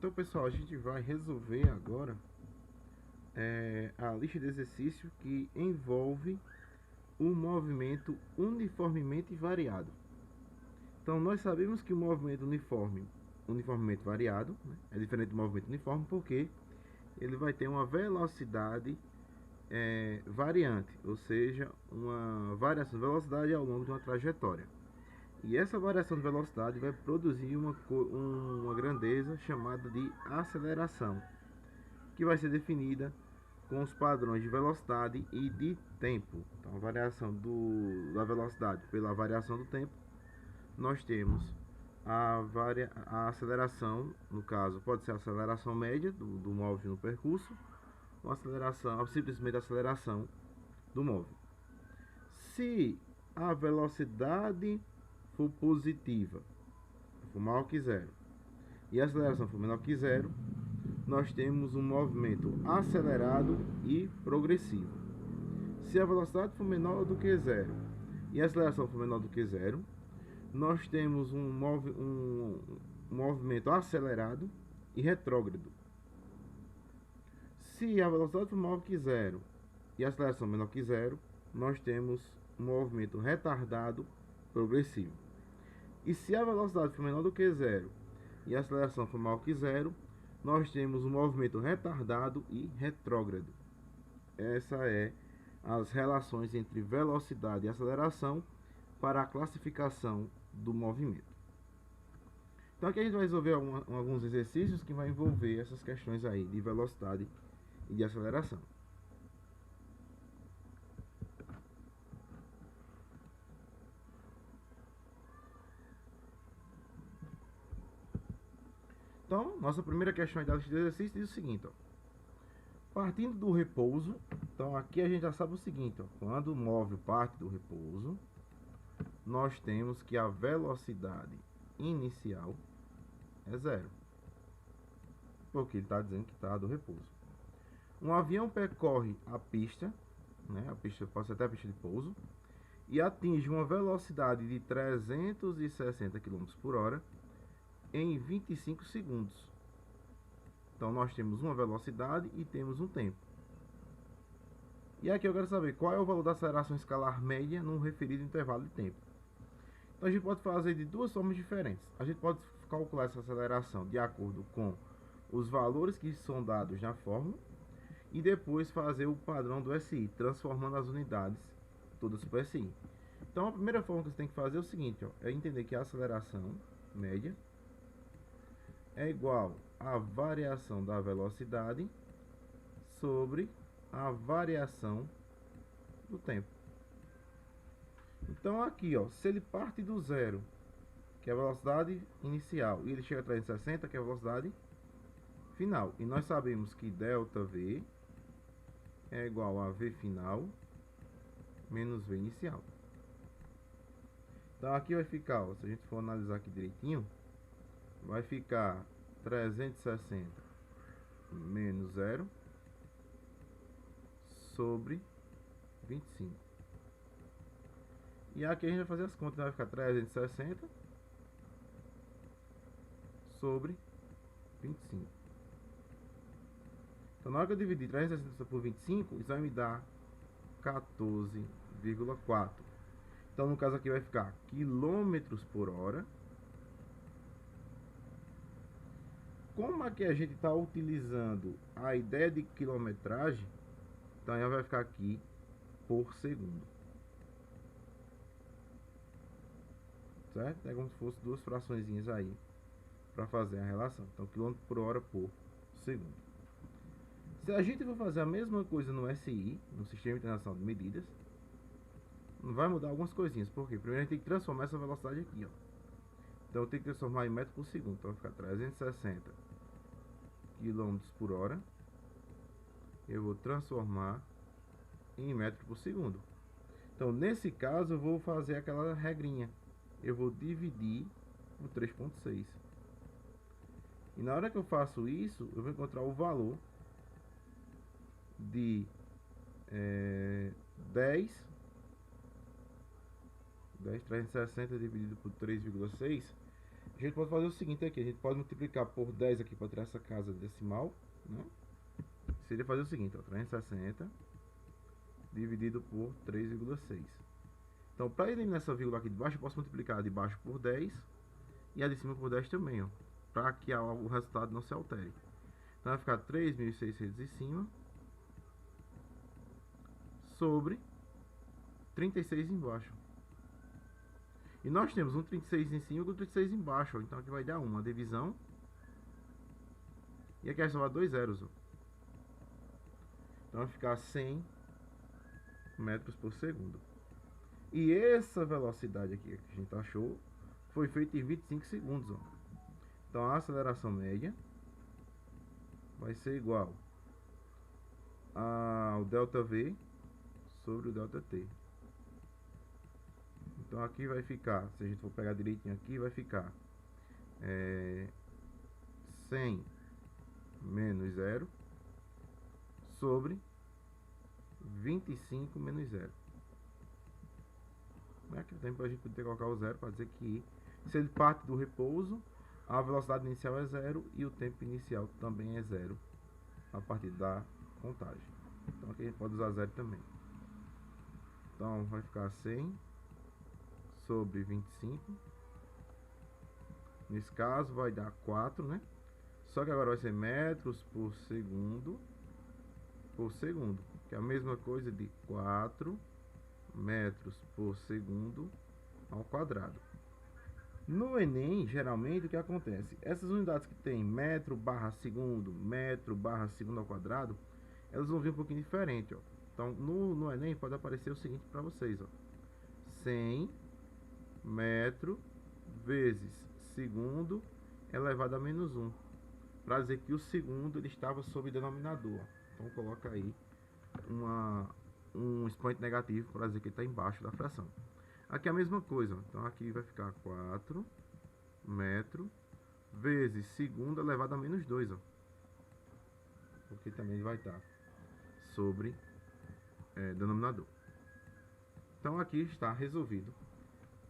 Então, pessoal, a gente vai resolver agora a lista de exercícios que envolve o movimento uniformemente variado. Então, nós sabemos que o movimento uniformemente variado, né, é diferente do movimento uniforme porque ele vai ter uma velocidade variante, ou seja, uma variação de velocidade ao longo de uma trajetória. E essa variação de velocidade vai produzir uma grandeza chamada de aceleração, que vai ser definida com os padrões de velocidade e de tempo. Então, a variação da velocidade pela variação do tempo, nós temos a aceleração, no caso, pode ser a aceleração média do móvel no percurso, ou simplesmente a aceleração do móvel. Se a velocidade for positiva, for maior que zero, e a aceleração for menor que zero, nós temos um movimento acelerado e progressivo. Se a velocidade for menor do que zero e a aceleração for menor do que zero, nós temos um movimento acelerado e retrógrado. Se a velocidade for maior que zero e a aceleração menor que zero, nós temos um movimento retardado progressivo. E se a velocidade for menor do que zero e a aceleração for maior que zero, nós temos um movimento retardado e retrógrado. Essa é as relações entre velocidade e aceleração para a classificação do movimento. Então aqui a gente vai resolver alguns exercícios que vai envolver essas questões aí de velocidade e de aceleração. Então, nossa primeira questão da lista de exercícios diz o seguinte, ó. Partindo do repouso, então aqui a gente já sabe o seguinte, ó, quando o móvel parte do repouso, nós temos que a velocidade inicial é zero, porque ele está dizendo que está do repouso. Um avião percorre a pista, né, a pista pode ser até a pista de pouso, e atinge uma velocidade de 360 km por hora em 25 segundos. Então nós temos uma velocidade e temos um tempo. E aqui eu quero saber qual é o valor da aceleração escalar média num referido intervalo de tempo. Então a gente pode fazer de duas formas diferentes. A gente pode calcular essa aceleração de acordo com os valores que são dados na fórmula e depois fazer o padrão do SI, transformando as unidades todas por SI. Então a primeira forma que você tem que fazer é o seguinte, ó, é entender que a aceleração média é igual à variação da velocidade sobre a variação do tempo. Então aqui, ó, se ele parte do zero, que é a velocidade inicial, e ele chega a 360, que é a velocidade final, e nós sabemos que ΔV é igual a V final menos V inicial. Então aqui vai ficar, ó, se a gente for analisar aqui direitinho, vai ficar 360 menos 0 sobre 25. E aqui a gente vai fazer as contas, vai ficar 360 sobre 25. Então na hora que eu dividir 360 por 25, isso vai me dar 14,4. Então no caso aqui vai ficar quilômetros por hora. Como aqui a gente está utilizando a ideia de quilometragem, então vai ficar aqui por segundo. Certo? É como se fosse duas fraçõezinhas aí para fazer a relação. Então, quilômetro por hora por segundo. Se a gente for fazer a mesma coisa no SI, no Sistema Internacional de Medidas, vai mudar algumas coisinhas. Por quê? Primeiro a gente tem que transformar essa velocidade aqui, ó. Então eu tenho que transformar em metro por segundo. Então vai ficar 360 km por hora. Eu vou transformar em metro por segundo. Então nesse caso eu vou fazer aquela regrinha. Eu vou dividir por 3,6. E na hora que eu faço isso, eu vou encontrar o valor de 360 dividido por 3,6 a gente pode fazer o seguinte aqui, a gente pode multiplicar por 10 aqui para tirar essa casa decimal, né? Seria fazer o seguinte, ó, 360 dividido por 3,6. Então, para eliminar essa vírgula aqui de baixo, eu posso multiplicar a de baixo por 10 e a de cima por 10 também, ó, para que o resultado não se altere. Então, vai ficar 3.600 em cima sobre 36 embaixo. E nós temos um 36 em cima e um 36 embaixo, ó, então aqui vai dar uma divisão. E aqui vai somar dois zeros, ó. Então vai ficar 100 metros por segundo. E essa velocidade aqui que a gente achou foi feita em 25 segundos, ó. Então a aceleração média vai ser igual ao ΔV sobre o ΔT. Então aqui vai ficar, se a gente for pegar direitinho aqui, vai ficar 100 menos 0 sobre 25 menos 0. Aqui tem para a gente poder colocar o zero para dizer que se ele parte do repouso, a velocidade inicial é 0 e o tempo inicial também é 0 a partir da contagem. Então aqui a gente pode usar 0 também. Então vai ficar 100 sobre 25. Nesse caso vai dar 4, né? Só que agora vai ser metros por segundo, que é a mesma coisa de 4 metros por segundo ao quadrado. No Enem, geralmente o que acontece? Essas unidades que tem metro barra segundo ao quadrado, elas vão vir um pouquinho diferente, ó. Então no Enem pode aparecer o seguinte para vocês, ó: 100 metro vezes segundo elevado a menos 1, para dizer que o segundo ele estava sob denominador. Então coloca aí um expoente negativo para dizer que ele está embaixo da fração. Aqui é a mesma coisa, então aqui vai ficar 4 metro vezes segundo elevado a menos 2, ó, porque também vai estar sobre denominador. Então aqui está resolvido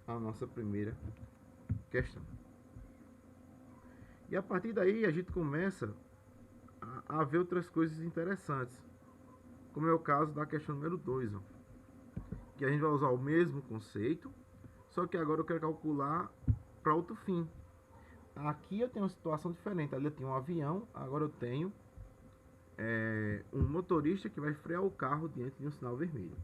a nossa primeira questão. E a partir daí a gente começa a ver outras coisas interessantes, como é o caso da questão número 2, ó, que a gente vai usar o mesmo conceito, só que agora eu quero calcular para outro fim. Aqui eu tenho uma situação diferente, ali eu tenho um avião, agora eu tenho um motorista que vai frear o carro diante de um sinal vermelho.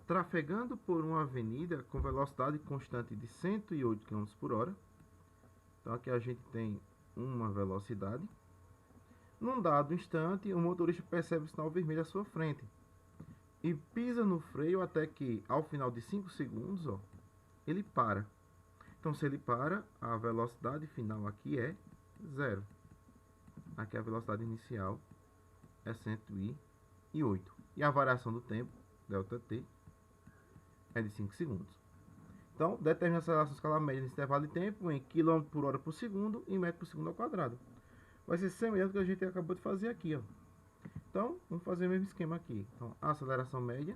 Trafegando por uma avenida com velocidade constante de 108 km por hora. Então aqui a gente tem uma velocidade. Num dado instante, o motorista percebe o sinal vermelho à sua frente e pisa no freio até que, ao final de 5 segundos, ó, ele para. Então se ele para, a velocidade final aqui é 0. Aqui a velocidade inicial é 108. E a variação do tempo, ΔT, é de 5 segundos. Então, determina a aceleração escalar média nesse intervalo de tempo em km por hora por segundo e metro por segundo ao quadrado. Vai ser semelhante ao que a gente acabou de fazer aqui, ó. Então, vamos fazer o mesmo esquema aqui. Então, a aceleração média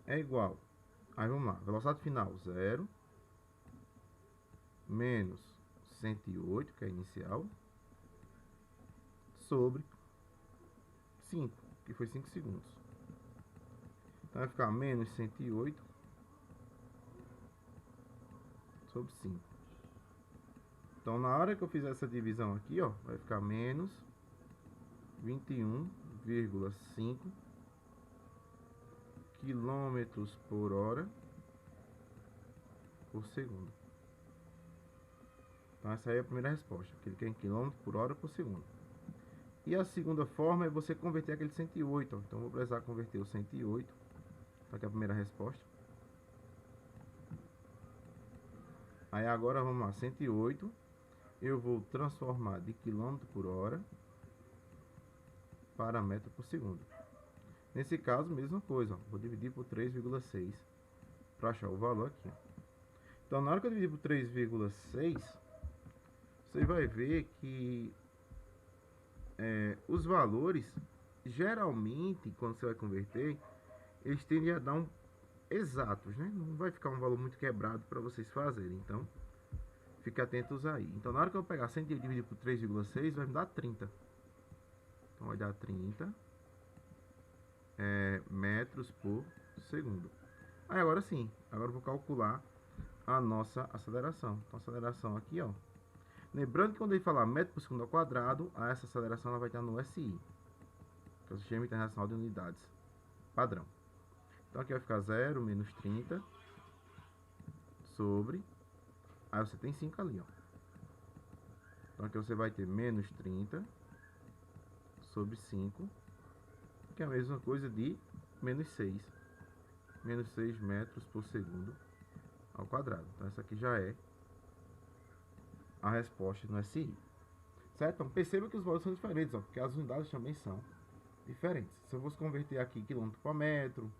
é igual. Aí vamos lá, velocidade final 0 menos 108, que é inicial, sobre 5, que foi 5 segundos. Então vai ficar menos 108 sobre 5. Então na hora que eu fizer essa divisão aqui, ó, vai ficar menos 21,5 quilômetros por hora por segundo. Então essa aí é a primeira resposta, que ele quer em quilômetros por hora por segundo. E a segunda forma é você converter aquele 108, ó. Então vou precisar converter o 108. Tá aqui a primeira resposta. Aí agora vamos lá, 108 eu vou transformar de quilômetro por hora para metro por segundo. Nesse caso, mesma coisa, ó, vou dividir por 3,6 para achar o valor aqui. Então na hora que eu dividir por 3,6, você vai ver que os valores, geralmente, quando você vai converter, eles tendem a dar exatos, né? Não vai ficar um valor muito quebrado para vocês fazerem. Então, fique atentos aí. Então, na hora que eu pegar 108 dividido por 3,6, vai me dar 30. Então, vai dar 30 metros por segundo. Aí, agora sim. Agora eu vou calcular a nossa aceleração. Então, a aceleração aqui, ó. Lembrando que quando ele falar metro por segundo ao quadrado, essa aceleração ela vai estar no SI, que é o Sistema Internacional de Unidades Padrão. Então aqui vai ficar 0 menos 30 sobre... Aí você tem 5 ali, ó. Então aqui você vai ter menos 30 sobre 5, que é a mesma coisa de menos 6. Menos 6 metros por segundo ao quadrado. Então essa aqui já é a resposta no SI. Certo? Então perceba que os valores são diferentes, ó, porque as unidades também são diferentes. Se eu fosse converter aqui quilômetro para metro,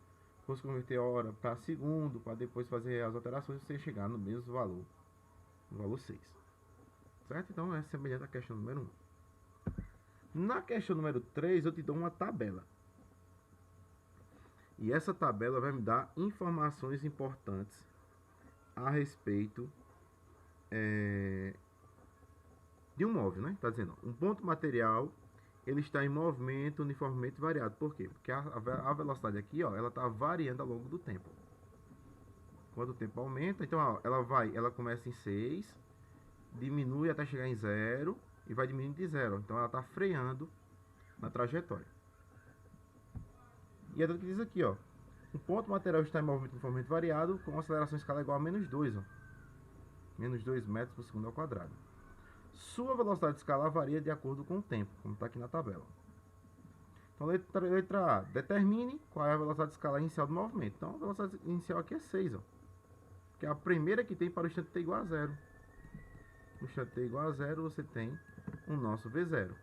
fosse converter hora para segundo, para depois fazer as alterações, você ia chegar no mesmo valor, no valor 6. Certo? Então é semelhante à questão número 1. Na questão número 3, eu te dou uma tabela. E essa tabela vai me dar informações importantes a respeito de um móvel, né? Está dizendo, um ponto material, ele está em movimento uniformemente variado. Por quê? Porque a velocidade aqui, ó, ela está variando ao longo do tempo. Quando o tempo aumenta, então ó, ela começa em 6, diminui até chegar em 0 e vai diminuindo de 0. Então ela está freando na trajetória. E é tudo que diz aqui, ó. Um ponto material está em movimento uniformemente variado com aceleração em escala igual a menos 2, ó. Menos 2 metros por segundo ao quadrado. Sua velocidade de escala varia de acordo com o tempo, como está aqui na tabela. Então, letra A. Determine qual é a velocidade de escala inicial do movimento. Então, a velocidade inicial aqui é 6, ó. Que é a primeira que tem para o instante t igual a 0. No instante t igual a 0, você tem o nosso V0.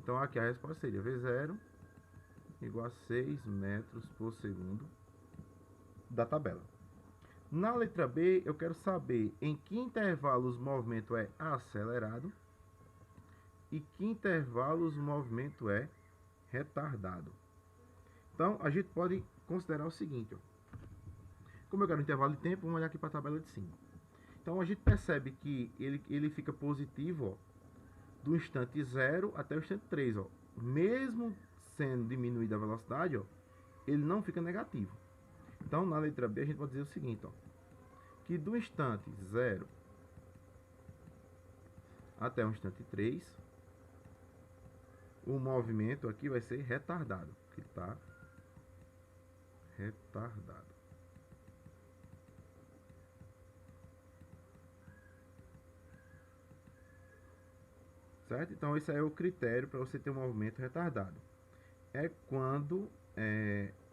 Então, aqui a resposta seria V0 igual a 6 metros por segundo da tabela. Na letra B, eu quero saber em que intervalos o movimento é acelerado e que intervalos o movimento é retardado. Então, a gente pode considerar o seguinte, ó. Como eu quero um intervalo de tempo, vamos olhar aqui para a tabela de cima. Então, a gente percebe que ele fica positivo, ó, do instante 0 até o instante 3. Ó. Mesmo sendo diminuída a velocidade, ó, ele não fica negativo. Então, na letra B, a gente pode dizer o seguinte, ó, que do instante 0 até o instante 3, o movimento aqui vai ser retardado, que está retardado. Certo? Então, esse aí é o critério para você ter um movimento retardado. É quando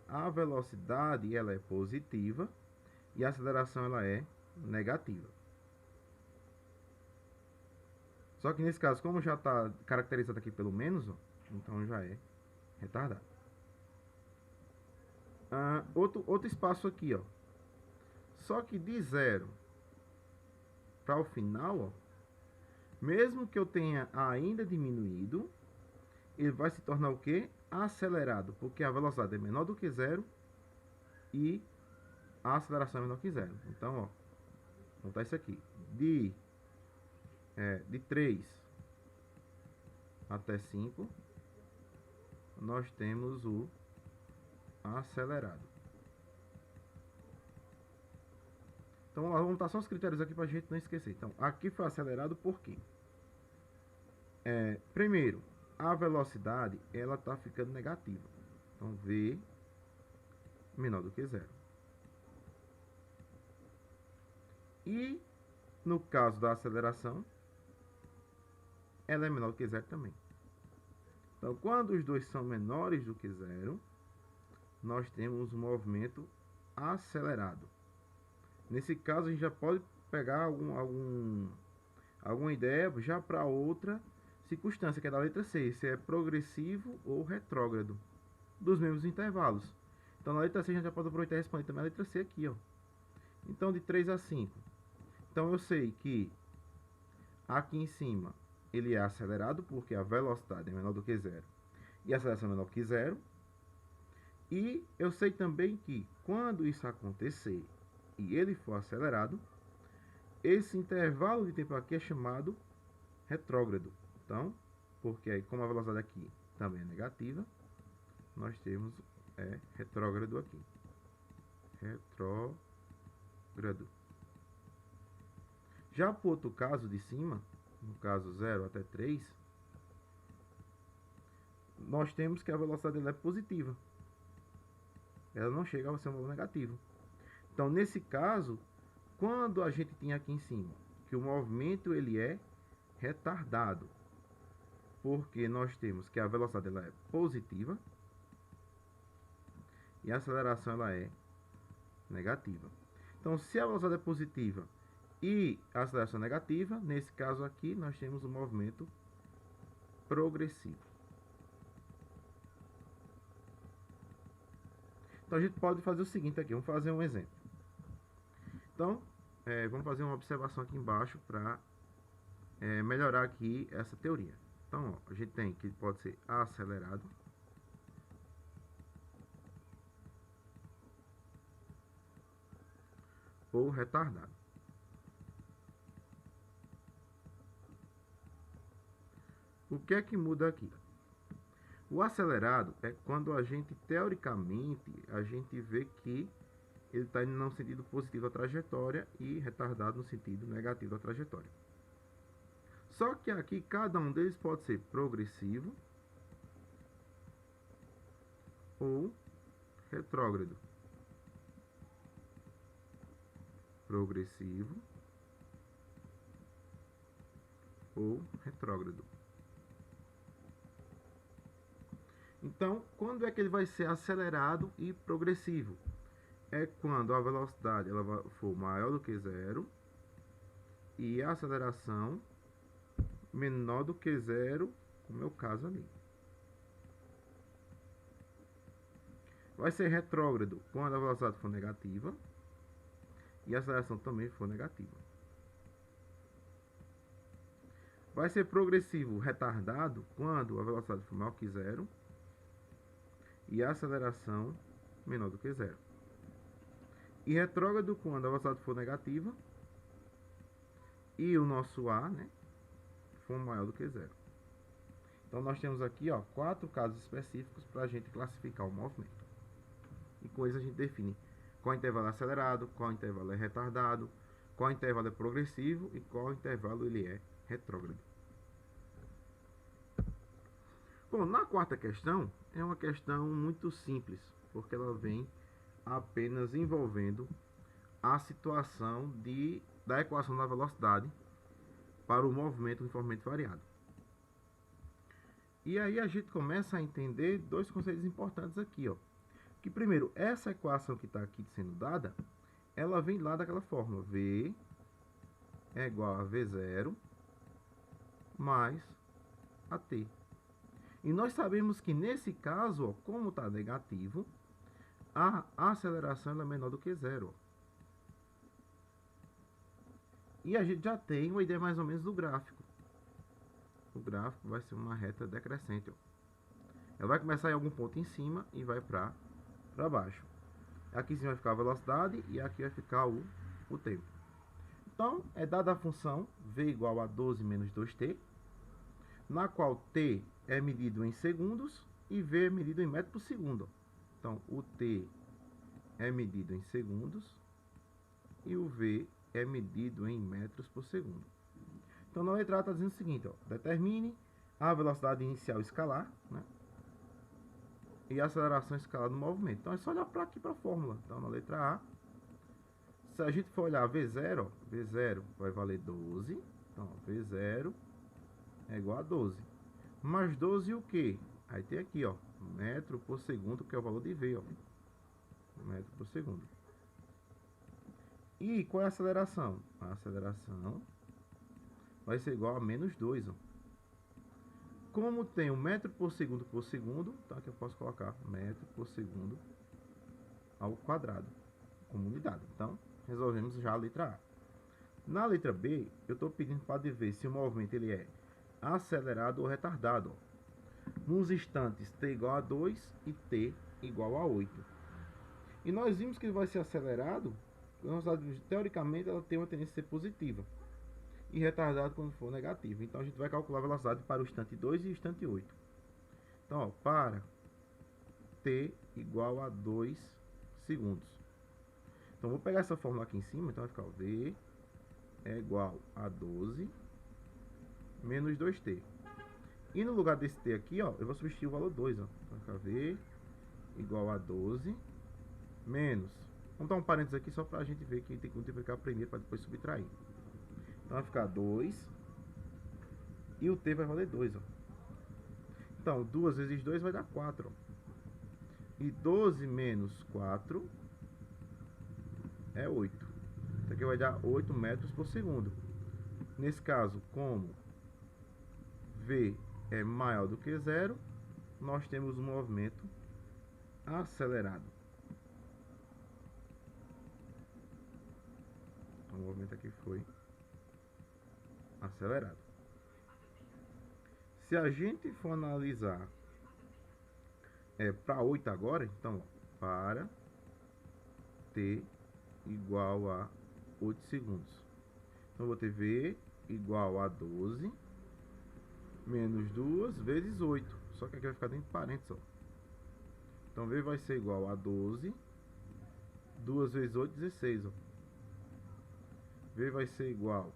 a velocidade ela é positiva e a aceleração ela é negativa. Só que nesse caso, como já está caracterizado aqui pelo menos, ó, então já é retardado. Outro espaço aqui, ó. Só que de 0 para o final, ó, mesmo que eu tenha ainda diminuído, ele vai se tornar o quê? Acelerado, porque a velocidade é menor do que 0 e a aceleração é menor que 0. Então, ó, vou botar isso aqui. De 3 até 5, nós temos o acelerado. Então, vamos botar só os critérios aqui para a gente não esquecer. Então, aqui foi acelerado por quê? Primeiro, a velocidade ela está ficando negativa. Então, V menor do que 0. E no caso da aceleração, ela é menor do que 0 também. Então, quando os dois são menores do que 0, nós temos um movimento acelerado. Nesse caso, a gente já pode pegar alguma ideia já para outra circunstância, que é da letra C, se é progressivo ou retrógrado, dos mesmos intervalos. Então, na letra C, a gente já pode aproveitar e responder também a letra C aqui, ó. Então, de 3 a 5. Então, eu sei que aqui em cima ele é acelerado porque a velocidade é menor do que zero e a aceleração é menor que zero. E eu sei também que quando isso acontecer e ele for acelerado, esse intervalo de tempo aqui é chamado retrógrado. Então, porque aí como a velocidade aqui também é negativa, nós temos retrógrado aqui. Retrógrado. Já para o outro caso de cima, no caso 0 até 3, nós temos que a velocidade dela é positiva. Ela não chega a ser um valor negativo. Então, nesse caso, quando a gente tinha aqui em cima que o movimento ele é retardado, porque nós temos que a velocidade ela é positiva e a aceleração ela é negativa. Então, se a velocidade é positiva e a aceleração é negativa, nesse caso aqui nós temos um movimento progressivo. Então a gente pode fazer o seguinte aqui, vamos fazer um exemplo. Então, vamos fazer uma observação aqui embaixo para melhorar aqui essa teoria. Então, ó, a gente tem que pode ser acelerado ou retardado. O que é que muda aqui? O acelerado é quando a gente, teoricamente, a gente vê que ele está indo no sentido positivo da trajetória e retardado no sentido negativo da trajetória. Só que aqui cada um deles pode ser progressivo ou retrógrado. Progressivo ou retrógrado. Então, quando é que ele vai ser acelerado e progressivo? É quando a velocidade ela for maior do que zero e a aceleração menor do que zero, como é o caso ali. Vai ser retrógrado quando a velocidade for negativa e a aceleração também for negativa. Vai ser progressivo retardado quando a velocidade for maior que zero e a aceleração menor do que zero. E retrógrado quando a velocidade for negativa e o nosso A, né, for maior do que zero. Então nós temos aqui, ó, 4 casos específicos para a gente classificar o movimento. E com isso a gente define qual intervalo é acelerado, qual intervalo é retardado, qual intervalo é progressivo e qual intervalo ele é retrógrado. Bom, na quarta questão é uma questão muito simples, porque ela vem apenas envolvendo a situação da equação da velocidade para o movimento uniformemente variado. E aí a gente começa a entender dois conceitos importantes aqui, ó. Que primeiro, essa equação que está aqui sendo dada, ela vem lá daquela fórmula, V é igual a V0 mais AT. E nós sabemos que nesse caso, ó, como está negativo, a aceleração é menor do que zero. E a gente já tem uma ideia mais ou menos do gráfico. O gráfico vai ser uma reta decrescente, ó. Ela vai começar em algum ponto em cima e vai para baixo. Aqui em cima vai ficar a velocidade e aqui vai ficar o tempo. Então, é dada a função V igual a 12 menos 2t, na qual t é medido em segundos e V é medido em metros por segundo. Então, o t é medido em segundos e o V é medido em metros por segundo. Então, na letra A está dizendo o seguinte, ó, determine a velocidade inicial escalar, né, e a aceleração escalar do movimento. Então, é só olhar para aqui para a fórmula. Então, na letra A, se a gente for olhar V0, ó, V0 vai valer 12. Então, ó, V0 é igual a 12. Mais 12 o quê? Aí tem aqui, ó, metro por segundo, que é o valor de V, ó. Metro por segundo. E qual é a aceleração? A aceleração vai ser igual a menos 2, ó. Como tem um metro por segundo, então aqui eu posso colocar metro por segundo ao quadrado como unidade. Então, resolvemos já a letra A. Na letra B, eu estou pedindo para ver se o movimento ele é acelerado ou retardado. Nos instantes t igual a 2 e t igual a 8. E nós vimos que ele vai ser acelerado, teoricamente ela tem uma tendência a ser positiva. E retardado quando for negativo. Então a gente vai calcular a velocidade para o instante 2 e o instante 8. Então, ó, para t igual a 2 segundos. Então vou pegar essa fórmula aqui em cima, então vai ficar v é igual a 12 menos 2t. E no lugar desse t aqui, ó, eu vou substituir o valor 2, ó. Então vai ficar v igual a 12 menos. Vamos dar um parênteses aqui só para a gente ver que tem que multiplicar primeiro para depois subtrair. Então vai ficar 2 e o t vai valer 2, ó. Então 2 vezes 2 vai dar 4, ó. E 12 menos 4 é 8. Isso aqui vai dar 8 metros por segundo. Nesse caso, como v é maior do que zero, nós temos um movimento acelerado. O movimento aqui foi acelerado. Se a gente for analisar para 8 agora, então para t igual a 8 segundos. Então vou ter v igual a 12 menos 2 vezes 8. Só que aqui vai ficar dentro de parênteses, ó. Então v vai ser igual a 12, 2 vezes 8, 16, ó. V vai ser igual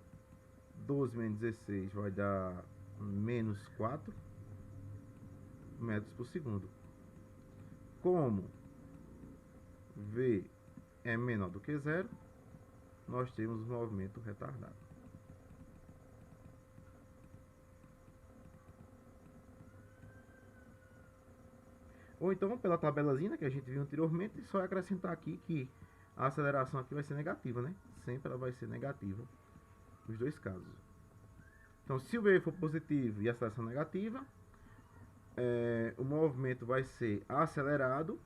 12 menos 16 vai dar menos 4 metros por segundo. Como V é menor do que zero, nós temos um movimento retardado. Ou então, pela tabelazinha que a gente viu anteriormente, só acrescentar aqui que a aceleração aqui vai ser negativa, né? Sempre ela vai ser negativa nos dois casos. Então, se o V for positivo e a aceleração negativa, o movimento vai ser acelerado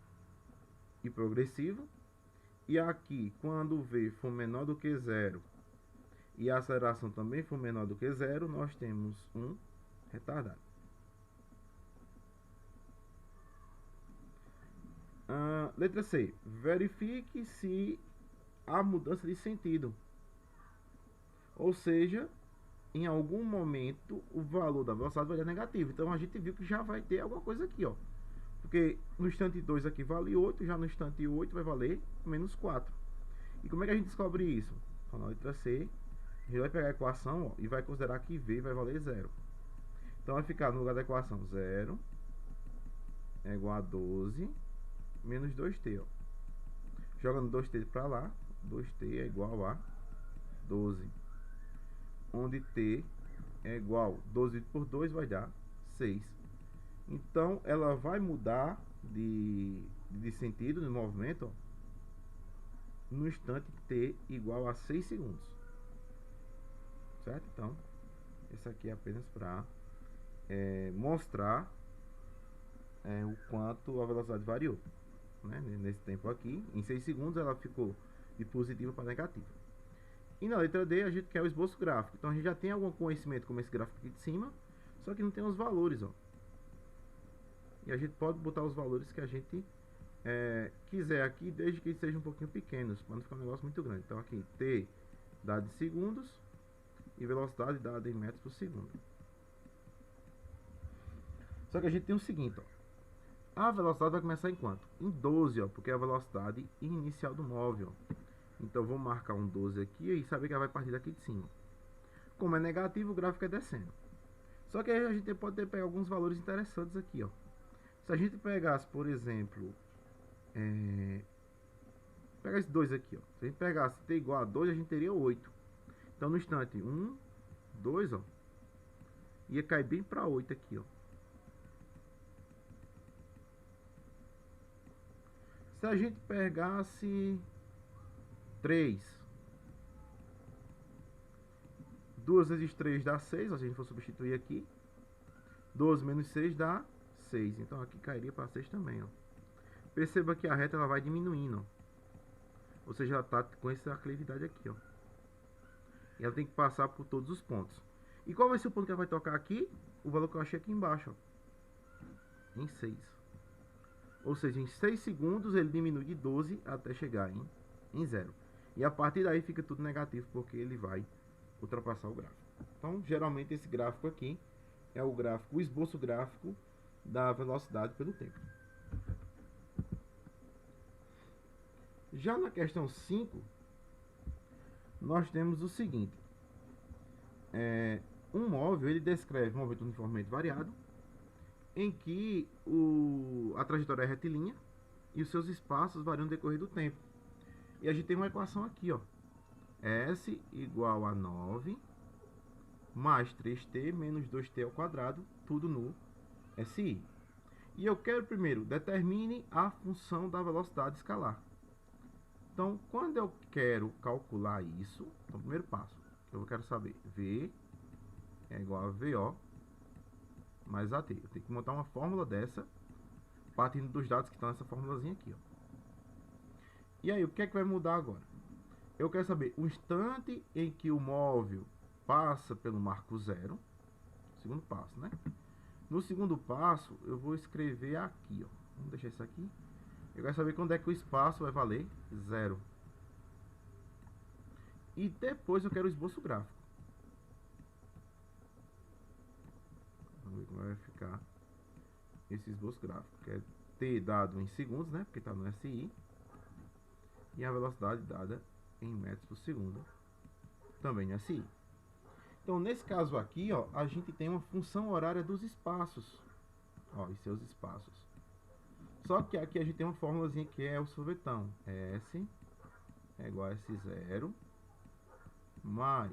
e progressivo. E aqui, quando o V for menor do que zero e a aceleração também for menor do que zero, nós temos um retardado. Letra C. Verifique se há mudança de sentido. Ou seja, em algum momento o valor da velocidade vai dar negativo. Então a gente viu que já vai ter alguma coisa aqui, ó. Porque no instante 2 aqui vale 8, já no instante 8 vai valer menos 4. E como é que a gente descobre isso? Então na letra C, a gente vai pegar a equação, ó, e vai considerar que V vai valer 0. Então vai ficar no lugar da equação 0 é igual a 12 menos 2t, ó. Jogando 2t para lá, 2t é igual a 12. Onde t é igual 12 por 2 vai dar 6. Então ela vai mudar de sentido no movimento, ó, no instante t igual a 6 segundos. Certo? Então, esse aqui é apenas para mostrar o quanto a velocidade variou, né? Nesse tempo aqui, em 6 segundos ela ficou de positiva para negativa. E na letra D a gente quer o esboço gráfico. Então a gente já tem algum conhecimento como esse gráfico aqui de cima, só que não tem os valores, ó. E a gente pode botar os valores que a gente quiser aqui, desde que eles sejam um pouquinho pequenos, para não ficar um negócio muito grande. Então aqui t dado em segundos e velocidade dada em metros por segundo. Só que a gente tem o seguinte, ó. A velocidade vai começar em quanto? Em 12, ó, porque é a velocidade inicial do móvel. Então vou marcar um 12 aqui e saber que ela vai partir daqui de cima. Como é negativo, o gráfico é descendo. Só que aí a gente pode pegar alguns valores interessantes aqui, ó. Se a gente pegasse, por exemplo, pegar esses dois aqui, ó. Se a gente pegasse t igual a 2, a gente teria 8. Então no instante 1, 2, ó, ia cair bem para 8 aqui, ó. Se a gente pegasse 3, 2 vezes 3 dá 6, se a gente for substituir aqui. 12 menos 6 dá 6. Então aqui cairia para 6 também, ó. Perceba que a reta ela vai diminuindo, ó. Ou seja, ela está com essa aclividade aqui, ó. E ela tem que passar por todos os pontos. E qual vai ser o ponto que ela vai tocar aqui? O valor que eu achei aqui embaixo, ó, em 6. Ou seja, em 6 segundos ele diminui de 12 até chegar em 0. E a partir daí fica tudo negativo, porque ele vai ultrapassar o gráfico. Então, geralmente esse gráfico aqui é o gráfico, o esboço gráfico da velocidade pelo tempo. Já na questão 5, nós temos o seguinte. Um móvel, ele descreve um movimento uniformemente variado, em que a trajetória é retilínea e os seus espaços variam no decorrer do tempo. E a gente tem uma equação aqui, ó. S igual a 9 mais 3t menos 2t ao quadrado, tudo no SI. E eu quero primeiro, determine a função da velocidade escalar. Então, quando eu quero calcular isso, então, primeiro passo, eu quero saber V é igual a VO mais AT. Eu tenho que montar uma fórmula dessa, partindo dos dados que estão nessa formulazinha aqui, ó. E aí, o que é que vai mudar agora? Eu quero saber o instante em que o móvel passa pelo marco zero, segundo passo, né? No segundo passo, eu vou escrever aqui, ó. Vamos deixar isso aqui. Eu quero saber quando é que o espaço vai valer zero. E depois eu quero o esboço gráfico. Vamos ver como vai ficar esse esboço gráfico. Que é t dado em segundos, né? Porque está no SI. E a velocidade dada em metros por segundo, também no SI. Então, nesse caso aqui, ó, a gente tem uma função horária dos espaços. Ó, e seus espaços. Só que aqui a gente tem uma formulazinha que é o sorvetão. S é igual a S0 mais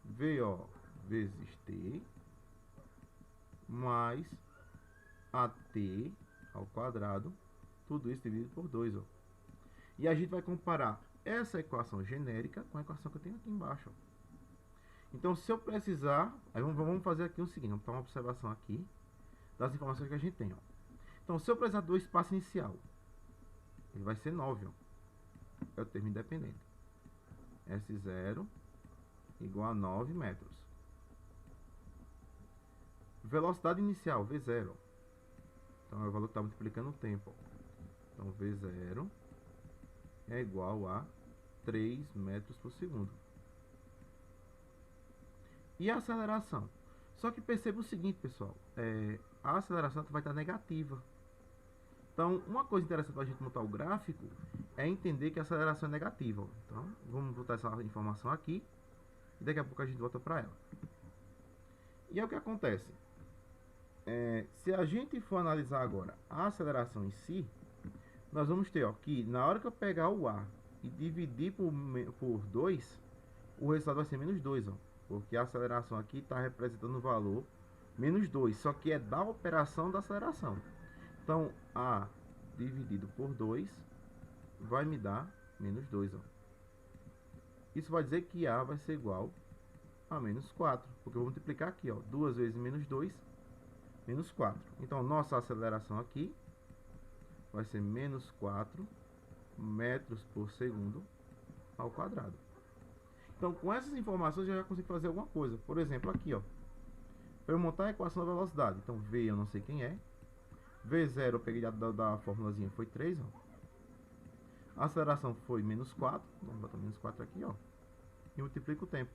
VO vezes T mais AT ao quadrado. Tudo isso dividido por 2, ó. E a gente vai comparar essa equação genérica com a equação que eu tenho aqui embaixo, ó. Então, se eu precisar, aí vamos fazer aqui o seguinte, vamos tomar uma observação aqui das informações que a gente tem, ó. Então, se eu precisar do espaço inicial, ele vai ser 9, ó. É o termo independente. S0 igual a 9 metros. Velocidade inicial, V0. Então, é o valor que está multiplicando o tempo, ó. Então, V0 é igual a 3 metros por segundo. E a aceleração? Só que perceba o seguinte, pessoal. A aceleração vai estar negativa. Então, uma coisa interessante para a gente montar o gráfico é entender que a aceleração é negativa. Então, vamos botar essa informação aqui. E daqui a pouco a gente volta para ela. E é o que acontece. Se a gente for analisar agora a aceleração em si, nós vamos ter, ó, que na hora que eu pegar o A e dividir por 2, o resultado vai ser menos 2, ó. Porque a aceleração aqui está representando o valor menos 2, só que é da operação da aceleração. Então, A dividido por 2 vai me dar menos 2, ó. Isso vai dizer que A vai ser igual a menos 4, porque eu vou multiplicar aqui, ó, 2 vezes menos 2, menos 4. Então, nossa aceleração aqui vai ser menos 4 metros por segundo ao quadrado. Então, com essas informações, eu já consigo fazer alguma coisa. Por exemplo, aqui, ó, para eu montar a equação da velocidade. Então, V eu não sei quem é. V0 eu peguei da formulazinha, foi 3, ó. A aceleração foi menos 4. Vamos botar menos 4 aqui, ó. E multiplico o tempo.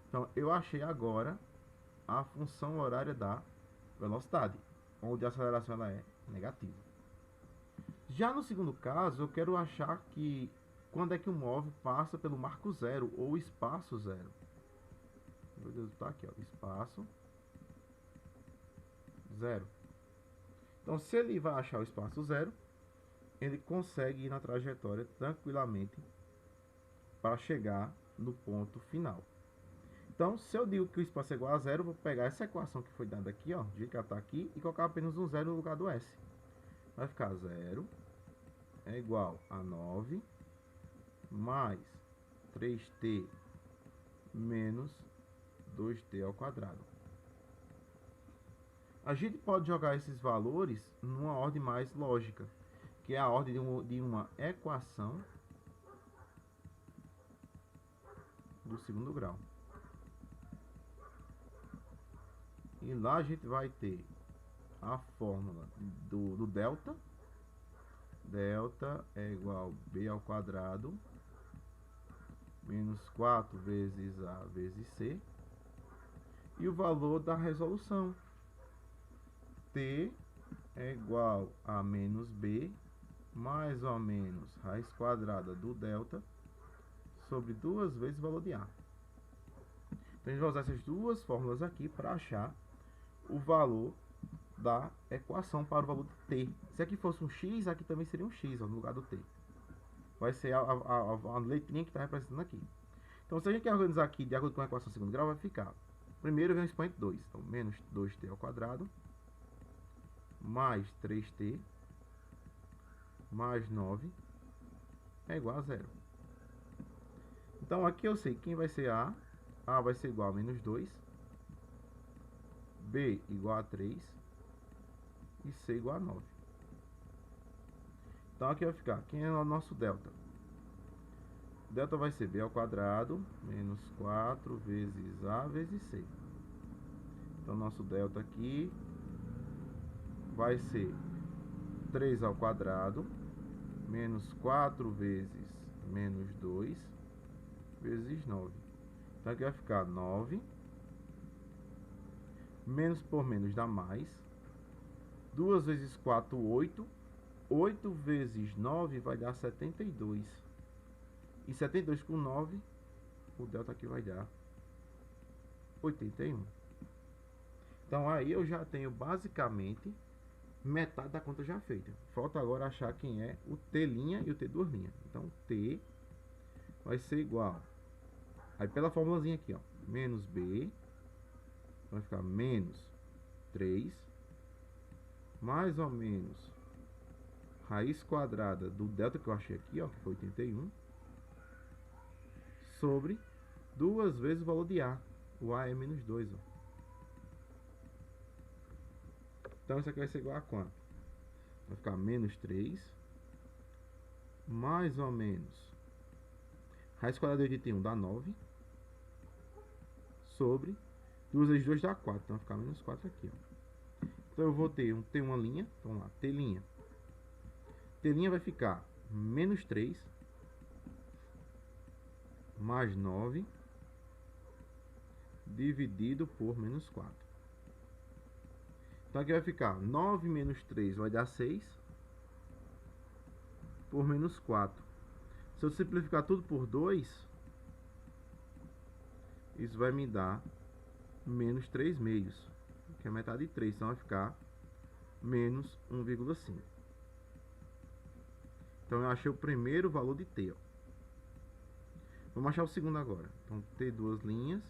Então, eu achei agora a função horária da velocidade, onde a aceleração ela é negativa. Já no segundo caso, eu quero achar que quando é que o móvel passa pelo marco zero ou espaço zero. Meu Deus, tá aqui, ó, espaço zero. Então, se ele vai achar o espaço zero, ele consegue ir na trajetória tranquilamente para chegar no ponto final. Então, se eu digo que o espaço é igual a zero, eu vou pegar essa equação que foi dada aqui, ó, de que ela tá aqui, e colocar apenas um zero no lugar do S. Vai ficar 0 é igual a 9 mais 3t menos 2t ao quadrado. A gente pode jogar esses valores numa ordem mais lógica, que é a ordem de uma equação do segundo grau. E lá a gente vai ter a fórmula do delta. Delta é igual a b ao quadrado menos 4 vezes a vezes c. E o valor da resolução. T é igual a menos b mais ou menos raiz quadrada do delta sobre 2 vezes o valor de A. Então a gente vai usar essas duas fórmulas aqui para achar o valor da equação para o valor de t. Se aqui fosse um x, aqui também seria um x, ó, no lugar do t. Vai ser a letrinha que está representando aqui. Então se a gente quer organizar aqui de acordo com a equação de segundo grau, vai ficar. Primeiro vem o expoente 2. Então menos 2t ao quadrado mais 3t mais 9 é igual a 0. Então aqui eu sei quem vai ser A. A vai ser igual a menos 2. B igual a 3. E C igual a 9. Então aqui vai ficar, quem é o nosso delta? Delta vai ser B ao quadrado menos 4 vezes A vezes C. Então nosso delta aqui vai ser 3 ao quadrado menos 4 vezes menos 2 vezes 9. Então aqui vai ficar 9. Menos por menos dá mais. 2 vezes 4, 8. 8 vezes 9 vai dar 72. E 72 com 9, o delta aqui vai dar 81. Então aí eu já tenho basicamente metade da conta já feita. Falta agora achar quem é o t' e o t2'. Então t vai ser igual, aí pela formulazinha aqui, ó, menos b, vai ficar menos 3, mais ou menos raiz quadrada do delta que eu achei aqui, ó, que foi 81, sobre 2 vezes o valor de A. O A é menos 2, ó. Então isso aqui vai ser igual a quanto? Vai ficar menos 3, mais ou menos raiz quadrada de 81 dá 9, sobre 2 vezes 2 dá 4, então vai ficar menos 4 aqui, ó. Então eu vou ter uma linha, então vamos lá, t'. T' vai ficar menos 3 mais 9 dividido por menos 4. Então aqui vai ficar 9 menos 3 vai dar 6 por menos 4. Se eu simplificar tudo por 2, isso vai me dar menos 3 meios, que é metade de 3, então vai ficar menos 1,5. Então eu achei o primeiro valor de t, ó. Vamos achar o segundo agora. Então t duas linhas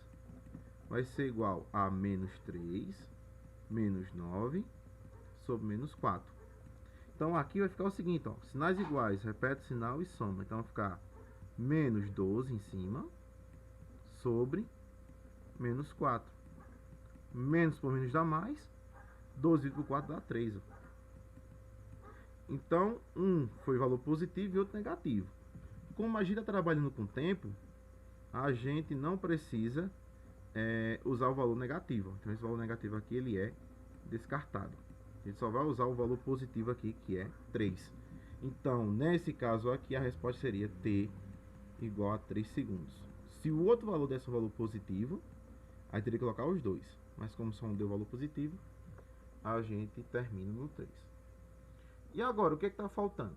vai ser igual a menos 3 menos 9 sobre menos 4. Então aqui vai ficar o seguinte, ó, sinais iguais, repete o sinal e soma. Então vai ficar menos 12 em cima sobre menos 4. Menos por menos dá mais, 12 por 4 dá 3. Ó. Então um foi valor positivo e outro negativo. Como a gente está trabalhando com tempo, a gente não precisa usar o valor negativo. Então esse valor negativo aqui ele é descartado. A gente só vai usar o valor positivo aqui, que é 3. Então nesse caso aqui a resposta seria t igual a 3 segundos. Se o outro valor desse um valor positivo, aí teria que colocar os dois. Mas como só um deu valor positivo, a gente termina no 3. E agora o que está faltando?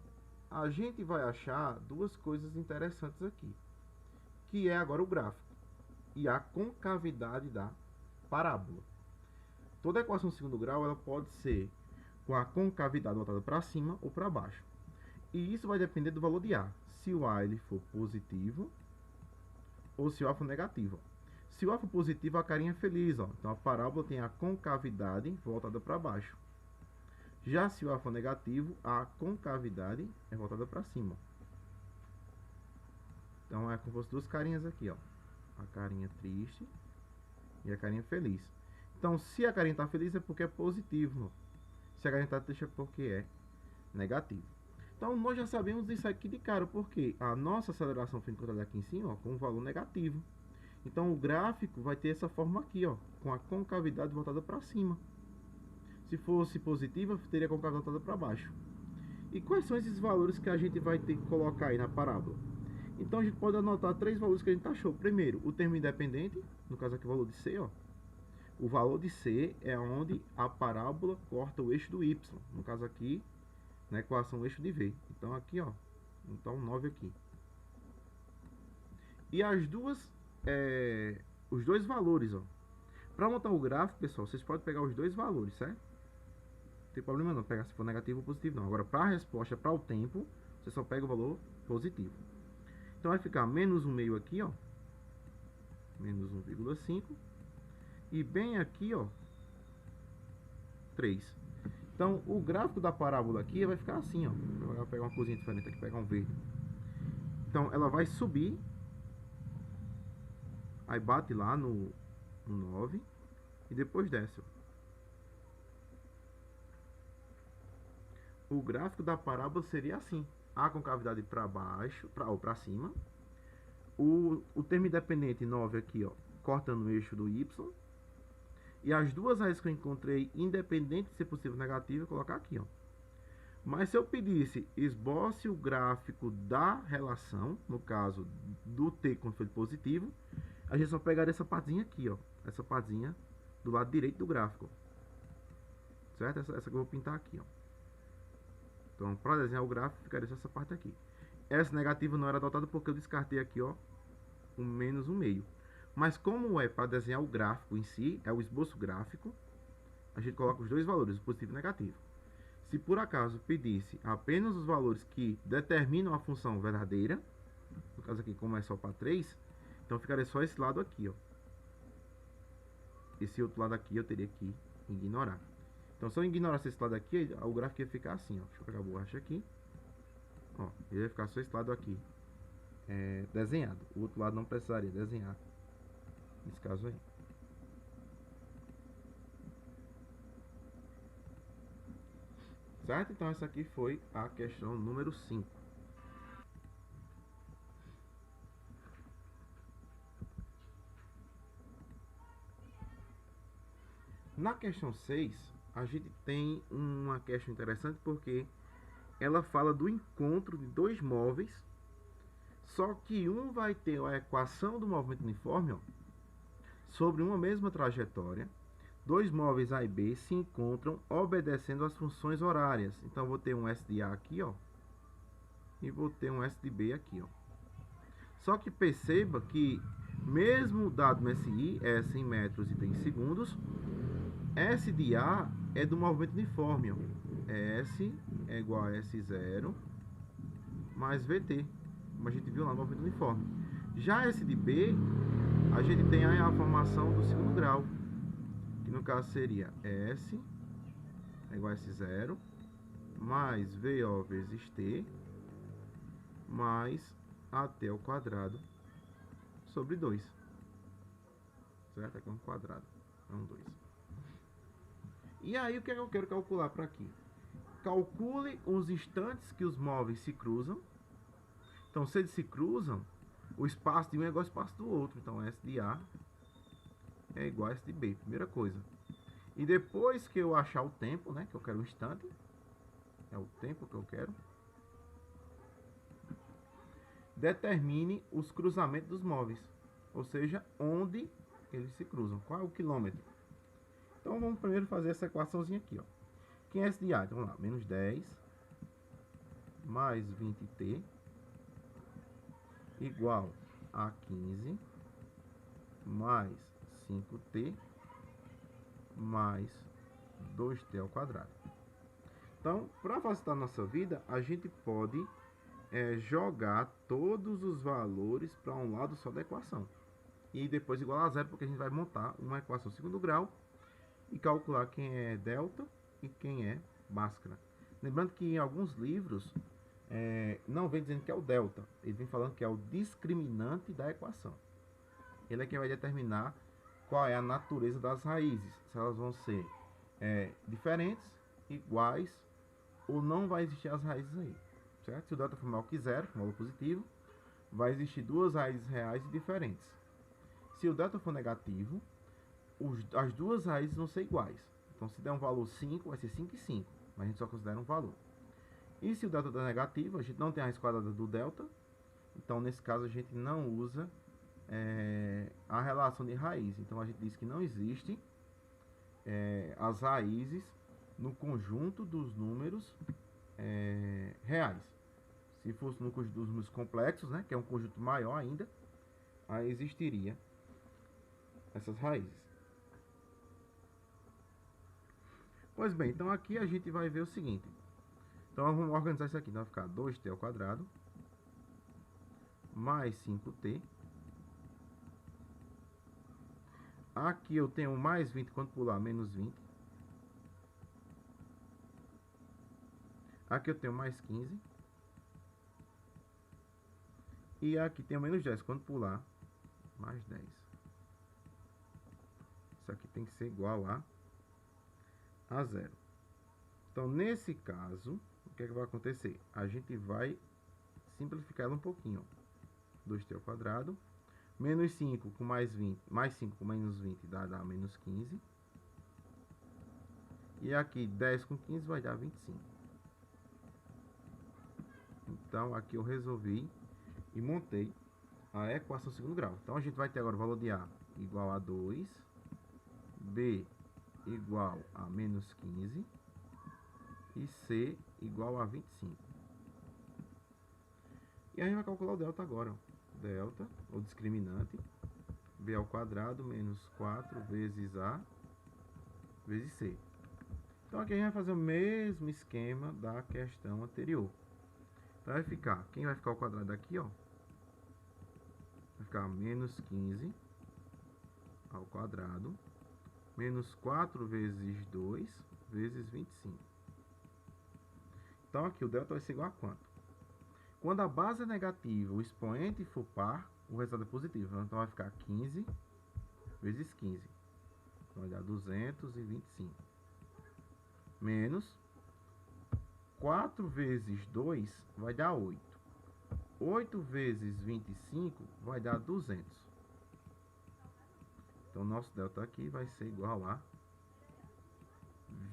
A gente vai achar duas coisas interessantes aqui, que é agora o gráfico e a concavidade da parábola. Toda equação de segundo grau ela pode ser com a concavidade voltada para cima ou para baixo. E isso vai depender do valor de A. Se o A ele for positivo ou se o A for negativo. Se o A for positivo, a carinha é feliz. Ó. Então a parábola tem a concavidade voltada para baixo. Já se o A for negativo, a concavidade é voltada para cima. Então é como se fossem duas carinhas aqui, ó. A carinha triste e a carinha feliz. Então se a carinha está feliz é porque é positivo. Se a carinha está triste é porque é negativo. Então nós já sabemos isso aqui de cara, porque a nossa aceleração foi encontrada aqui em cima, ó, com um valor negativo. Então o gráfico vai ter essa forma aqui, ó, com a concavidade voltada para cima. Se fosse positiva, teria a concavidade voltada para baixo. E quais são esses valores que a gente vai ter que colocar aí na parábola? Então a gente pode anotar três valores que a gente achou. Primeiro, o termo independente, no caso aqui o valor de C, ó. O valor de C é onde a parábola corta o eixo do Y. No caso aqui, na equação o eixo de V. Então aqui, ó, então 9 aqui. E as duas, os dois valores, ó. Para montar o gráfico, pessoal, vocês podem pegar os dois valores, certo? Não tem problema não pegar se for negativo ou positivo não. Agora, para a resposta, para o tempo, você só pega o valor positivo. Então vai ficar menos 1/2 aqui, ó. Menos 1,5. E bem aqui, ó, 3. Então, o gráfico da parábola aqui vai ficar assim, ó. Eu vou pegar uma coisinha diferente aqui, pegar um verde. Então, ela vai subir. Aí bate lá no 9. E depois desce, ó. O gráfico da parábola seria assim. A concavidade para baixo, ou para cima. O termo independente 9 aqui, ó, cortando o eixo do Y. E as duas raízes que eu encontrei, independente de ser positivo ou negativo, eu vou colocar aqui, ó. Mas se eu pedisse esboce o gráfico da relação, no caso do t quando for positivo, a gente só pegaria essa partezinha aqui, ó. Essa partezinha do lado direito do gráfico. Certo? Essa que eu vou pintar aqui, ó. Então, para desenhar o gráfico, ficaria só essa parte aqui. Essa negativa não era adotada porque eu descartei aqui, ó, o menos 1/2. Mas como é para desenhar o gráfico em si, é o esboço gráfico, a gente coloca os dois valores, o positivo e o negativo. Se por acaso pedisse apenas os valores que determinam a função verdadeira, no caso aqui como é só para 3, então ficaria só esse lado aqui, ó. Esse outro lado aqui eu teria que ignorar. Então se eu ignorasse esse lado aqui, o gráfico ia ficar assim, ó. Deixa eu pegar a borracha aqui. Ó, ele ia ficar só esse lado aqui desenhado. O outro lado não precisaria desenhar. Nesse caso aí. Certo? Então essa aqui foi a questão número 5. Na questão 6, a gente tem uma questão interessante porque ela fala do encontro de dois móveis, só que um vai ter a equação do movimento uniforme, ó, sobre uma mesma trajetória. Dois móveis A e B se encontram obedecendo às funções horárias. Então, vou ter um S de A aqui, ó, e vou ter um S de B aqui, ó. Só que perceba que, mesmo dado um SI, S em metros e B em segundos, S de A é do movimento uniforme, ó. S é igual a S0 mais VT, como a gente viu lá no movimento uniforme. Já S de B, a gente tem a formação do segundo grau, que no caso seria S é igual a S0 mais VO vezes T mais AT ao quadrado sobre 2. Certo? Aqui é um quadrado, é um 2. E aí o que é que eu quero calcular para aqui? Calcule os instantes que os móveis se cruzam. Então, se eles se cruzam, o espaço de um é igual ao espaço do outro. Então, S de A é igual a S de B, primeira coisa. E depois que eu achar o tempo, né, que eu quero um instante, é o tempo que eu quero, determine os cruzamentos dos móveis, ou seja, onde eles se cruzam, qual é o quilômetro. Então, vamos primeiro fazer essa equaçãozinha aqui, ó. Quem é S de A? Então, vamos lá, menos 10 mais 20t igual a 15 mais 5t mais 2t ao quadrado. Então, para facilitar a nossa vida, a gente pode jogar todos os valores para um lado só da equação. E depois igual a zero, porque a gente vai montar uma equação segundo grau e calcular quem é delta e quem é Bhaskara. Lembrando que em alguns livros não vem dizendo que é o delta, ele vem falando que é o discriminante da equação. Ele é quem vai determinar qual é a natureza das raízes, se elas vão ser diferentes, iguais, ou não vai existir as raízes aí, certo? Se o delta for maior que zero, valor positivo, vai existir duas raízes reais e diferentes. Se o delta for negativo, as duas raízes vão ser iguais. Então, se der um valor 5, vai ser 5 e 5. Mas a gente só considera um valor. E se o delta der negativo, a gente não tem a raiz quadrada do delta. Então, nesse caso, a gente não usa a relação de raiz. Então, a gente diz que não existe as raízes no conjunto dos números reais. Se fosse no conjunto dos números complexos, né, que é um conjunto maior ainda, aí existiria essas raízes. Pois bem, então aqui a gente vai ver o seguinte. Então vamos organizar isso aqui. Então vai ficar 2t ao quadrado mais 5t. Aqui eu tenho mais 20 quando pular menos 20. Aqui eu tenho mais 15. E aqui tem menos 10 quando pular mais 10. Isso aqui tem que ser igual a zero. Então, nesse caso, o que é que vai acontecer? A gente vai simplificar ela um pouquinho. 2t ao quadrado. Menos 5 com mais 20. Mais 5 com menos 20 dá menos 15. E aqui 10 com 15 vai dar 25. Então, aqui eu resolvi e montei a equação segundo grau. Então, a gente vai ter agora o valor de A igual a 2. B igual a menos 15. E C igual a 25. E a gente vai calcular o delta agora. Delta, ou discriminante, B ao quadrado menos 4 vezes A vezes C. Então aqui a gente vai fazer o mesmo esquema da questão anterior. Então vai ficar, quem vai ficar ao quadrado aqui, ó? Vai ficar menos 15 ao quadrado menos 4 vezes 2 vezes 25. Então aqui o delta vai ser igual a quanto? Quando a base é negativa, o expoente for par, o resultado é positivo. Então vai ficar 15 vezes 15. Então vai dar 225. Menos 4 vezes 2 vai dar 8. 8 vezes 25 vai dar 200. Então nosso delta aqui vai ser igual a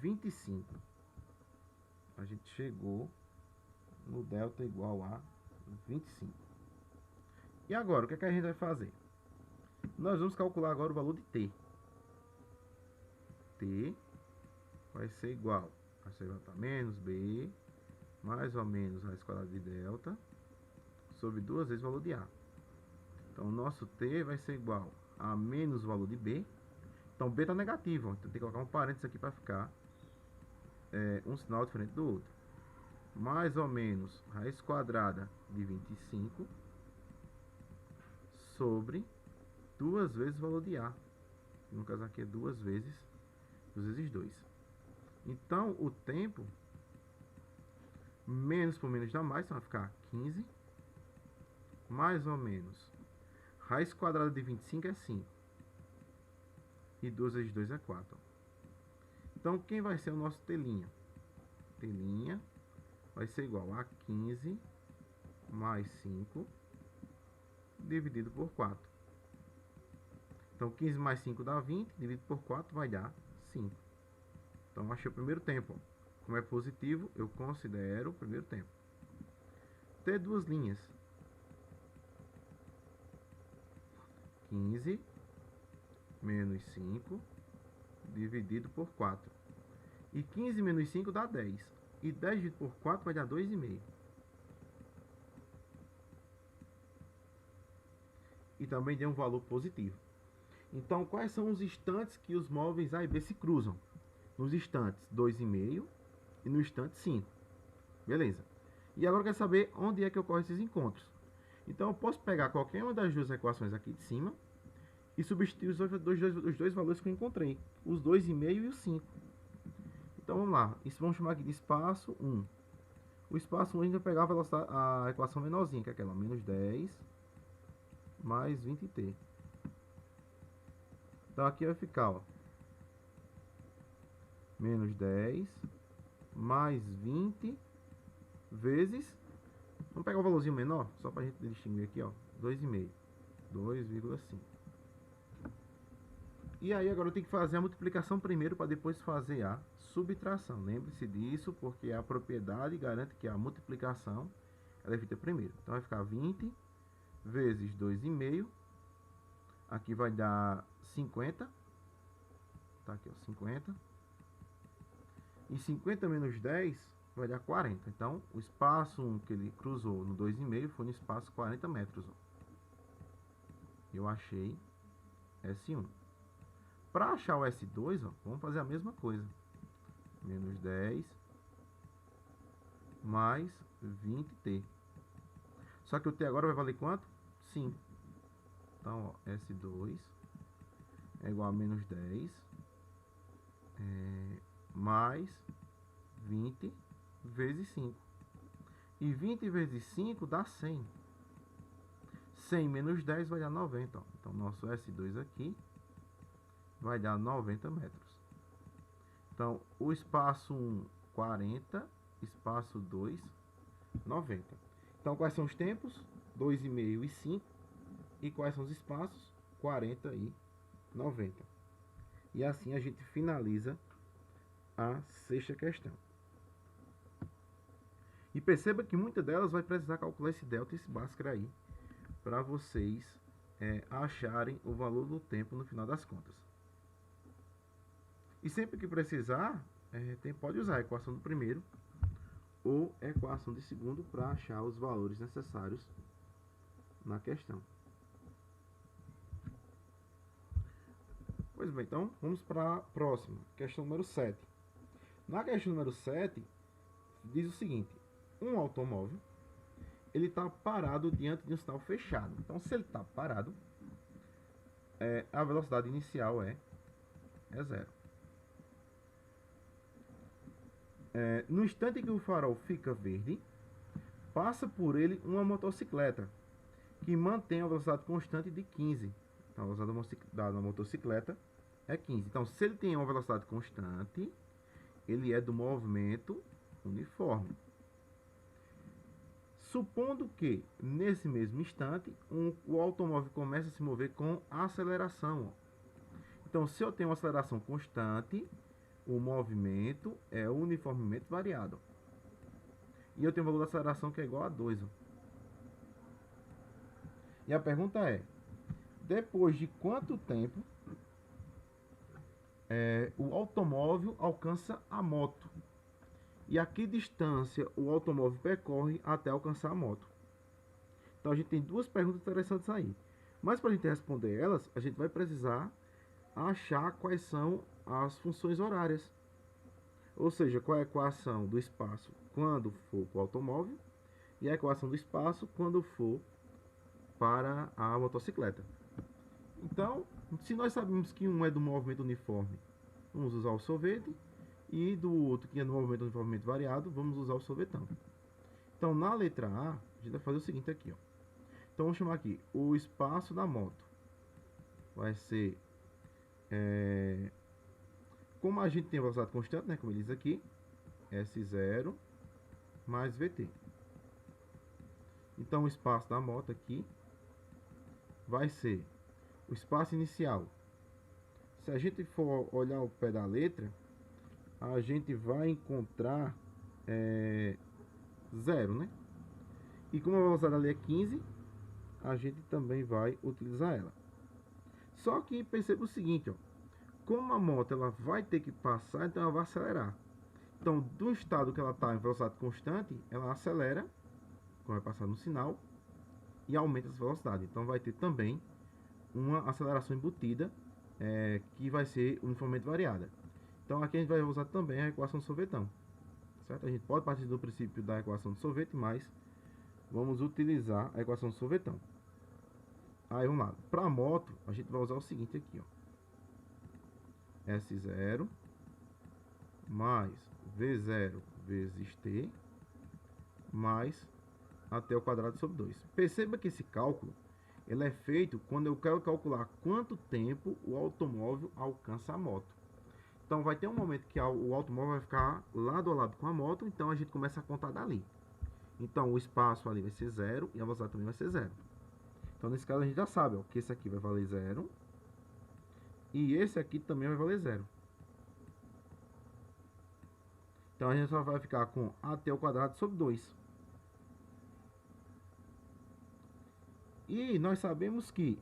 25. A gente chegou no delta igual a 25. E agora, o que é que a gente vai fazer? Nós vamos calcular agora o valor de t. T vai ser igual a menos b, mais ou menos raiz quadrada de delta, sobre 2 vezes o valor de a. Então, o nosso t vai ser igual a menos o valor de b. Então, b está negativo, então tem que colocar um parênteses aqui para ficar um sinal diferente do outro. Mais ou menos raiz quadrada de 25 sobre 2 vezes o valor de A. No caso aqui é 2 vezes 2. Então, o tempo, menos por menos dá mais, então vai ficar 15. Mais ou menos, raiz quadrada de 25 é 5. E 2 vezes 2 é 4. Então, quem vai ser o nosso telinha? Telinha vai ser igual a 15 mais 5 dividido por 4. Então, 15 mais 5 dá 20, dividido por 4 vai dar 5. Então, achei o primeiro tempo. Como é positivo, eu considero o primeiro tempo. Ter duas linhas. 15 menos 5 dividido por 4. E 15 menos 5 dá 10. E 10 dividido por 4 vai dar 2,5. E também deu um valor positivo. Então, quais são os instantes que os móveis A e B se cruzam? Nos instantes 2,5 e no instante 5. Beleza. E agora eu quero saber onde é que ocorrem esses encontros. Então, eu posso pegar qualquer uma das duas equações aqui de cima e substituir os dois valores que eu encontrei. Os 2,5 e os 5. Então vamos lá, isso vamos chamar aqui de espaço 1. O espaço 1 a gente vai pegar a equação menorzinha, que é aquela, menos 10 mais 20t. Então aqui vai ficar, ó, menos 10 mais 20 vezes, vamos pegar o valorzinho menor, só para a gente distinguir aqui, ó, 2,5, 2,5. E aí agora eu tenho que fazer a multiplicação primeiro para depois fazer a subtração. Lembre-se disso, porque a propriedade garante que a multiplicação ela é feita primeiro. Então vai ficar 20 vezes 2,5. Aqui vai dar 50. Tá aqui, ó, 50. E 50 menos 10 vai dar 40. Então, o espaço que ele cruzou no 2,5 foi no espaço 40 metros. Ó. Eu achei S1. Para achar o S2, ó, vamos fazer a mesma coisa. Menos 10 mais 20t. Só que o t agora vai valer quanto? 5. Então, ó, S2 é igual a menos 10 mais 20 vezes 5. E 20 vezes 5 dá 100. 100 menos 10 vai dar 90. Ó. Então, nosso S2 aqui vai dar 90 metros. Então, o espaço 1, 40. Espaço 2, 90. Então, quais são os tempos? 2,5 e 5. E quais são os espaços? 40 e 90. E assim a gente finaliza a sexta questão. E perceba que muitas delas vai precisar calcular esse delta e esse Bhaskara aí, para vocês acharem o valor do tempo no final das contas. E sempre que precisar, pode usar a equação do primeiro ou a equação do segundo para achar os valores necessários na questão. Pois bem, então vamos para a próxima, questão número 7. Na questão número 7, diz o seguinte: um automóvel ele está parado diante de um sinal fechado. Então, se ele está parado, a velocidade inicial é 0. No instante que o farol fica verde, passa por ele uma motocicleta que mantém a velocidade constante de 15. Então, a velocidade da motocicleta é 15. Então, se ele tem uma velocidade constante, ele é do movimento uniforme. Supondo que, nesse mesmo instante, o automóvel começa a se mover com aceleração. Então, se eu tenho uma aceleração constante, o movimento é uniformemente variado. E eu tenho um valor de aceleração que é igual a 2. E a pergunta é: depois de quanto tempo o automóvel alcança a moto? E a que distância o automóvel percorre até alcançar a moto? Então a gente tem duas perguntas interessantes aí. Mas para a gente responder elas, a gente vai precisar achar quais são as funções horárias. Ou seja, qual é a equação do espaço quando for para o automóvel e a equação do espaço quando for para a motocicleta. Então, se nós sabemos que um é do movimento uniforme, vamos usar o sorvete, e do outro que é do movimento uniformemente variado, vamos usar o sorvetão. Então, na letra A, a gente vai fazer o seguinte aqui, ó. Então, vamos chamar aqui o espaço da moto. Vai ser, como a gente tem velocidade constante, né, como ele diz aqui, S0 mais VT. Então, o espaço da moto aqui vai ser o espaço inicial. Se a gente for olhar o pé da letra, a gente vai encontrar 0, né? E como a velocidade ali é 15, a gente também vai utilizar ela. Só que perceba o seguinte, ó, como a moto ela vai ter que passar, então ela vai acelerar. Então, do estado que ela está em velocidade constante, ela acelera, quando vai passar no sinal, e aumenta essa velocidade. Então, vai ter também uma aceleração embutida, que vai ser uniformemente variada. Então, aqui a gente vai usar também a equação do sorvetão. Certo? A gente pode partir do princípio da equação do sorvete, mas vamos utilizar a equação do sorvetão. Aí, vamos lá. Para a moto, a gente vai usar o seguinte aqui, ó. S0 mais V0 vezes T mais até o quadrado sobre 2. Perceba que esse cálculo ele é feito quando eu quero calcular quanto tempo o automóvel alcança a moto. Então, vai ter um momento que o automóvel vai ficar lado a lado com a moto, então a gente começa a contar dali. Então, o espaço ali vai ser 0 e a velocidade também vai ser 0. Então, nesse caso, a gente já sabe ó, que esse aqui vai valer 0 E esse aqui também vai valer 0. Então a gente só vai ficar com AT ao quadrado sobre 2. E nós sabemos que,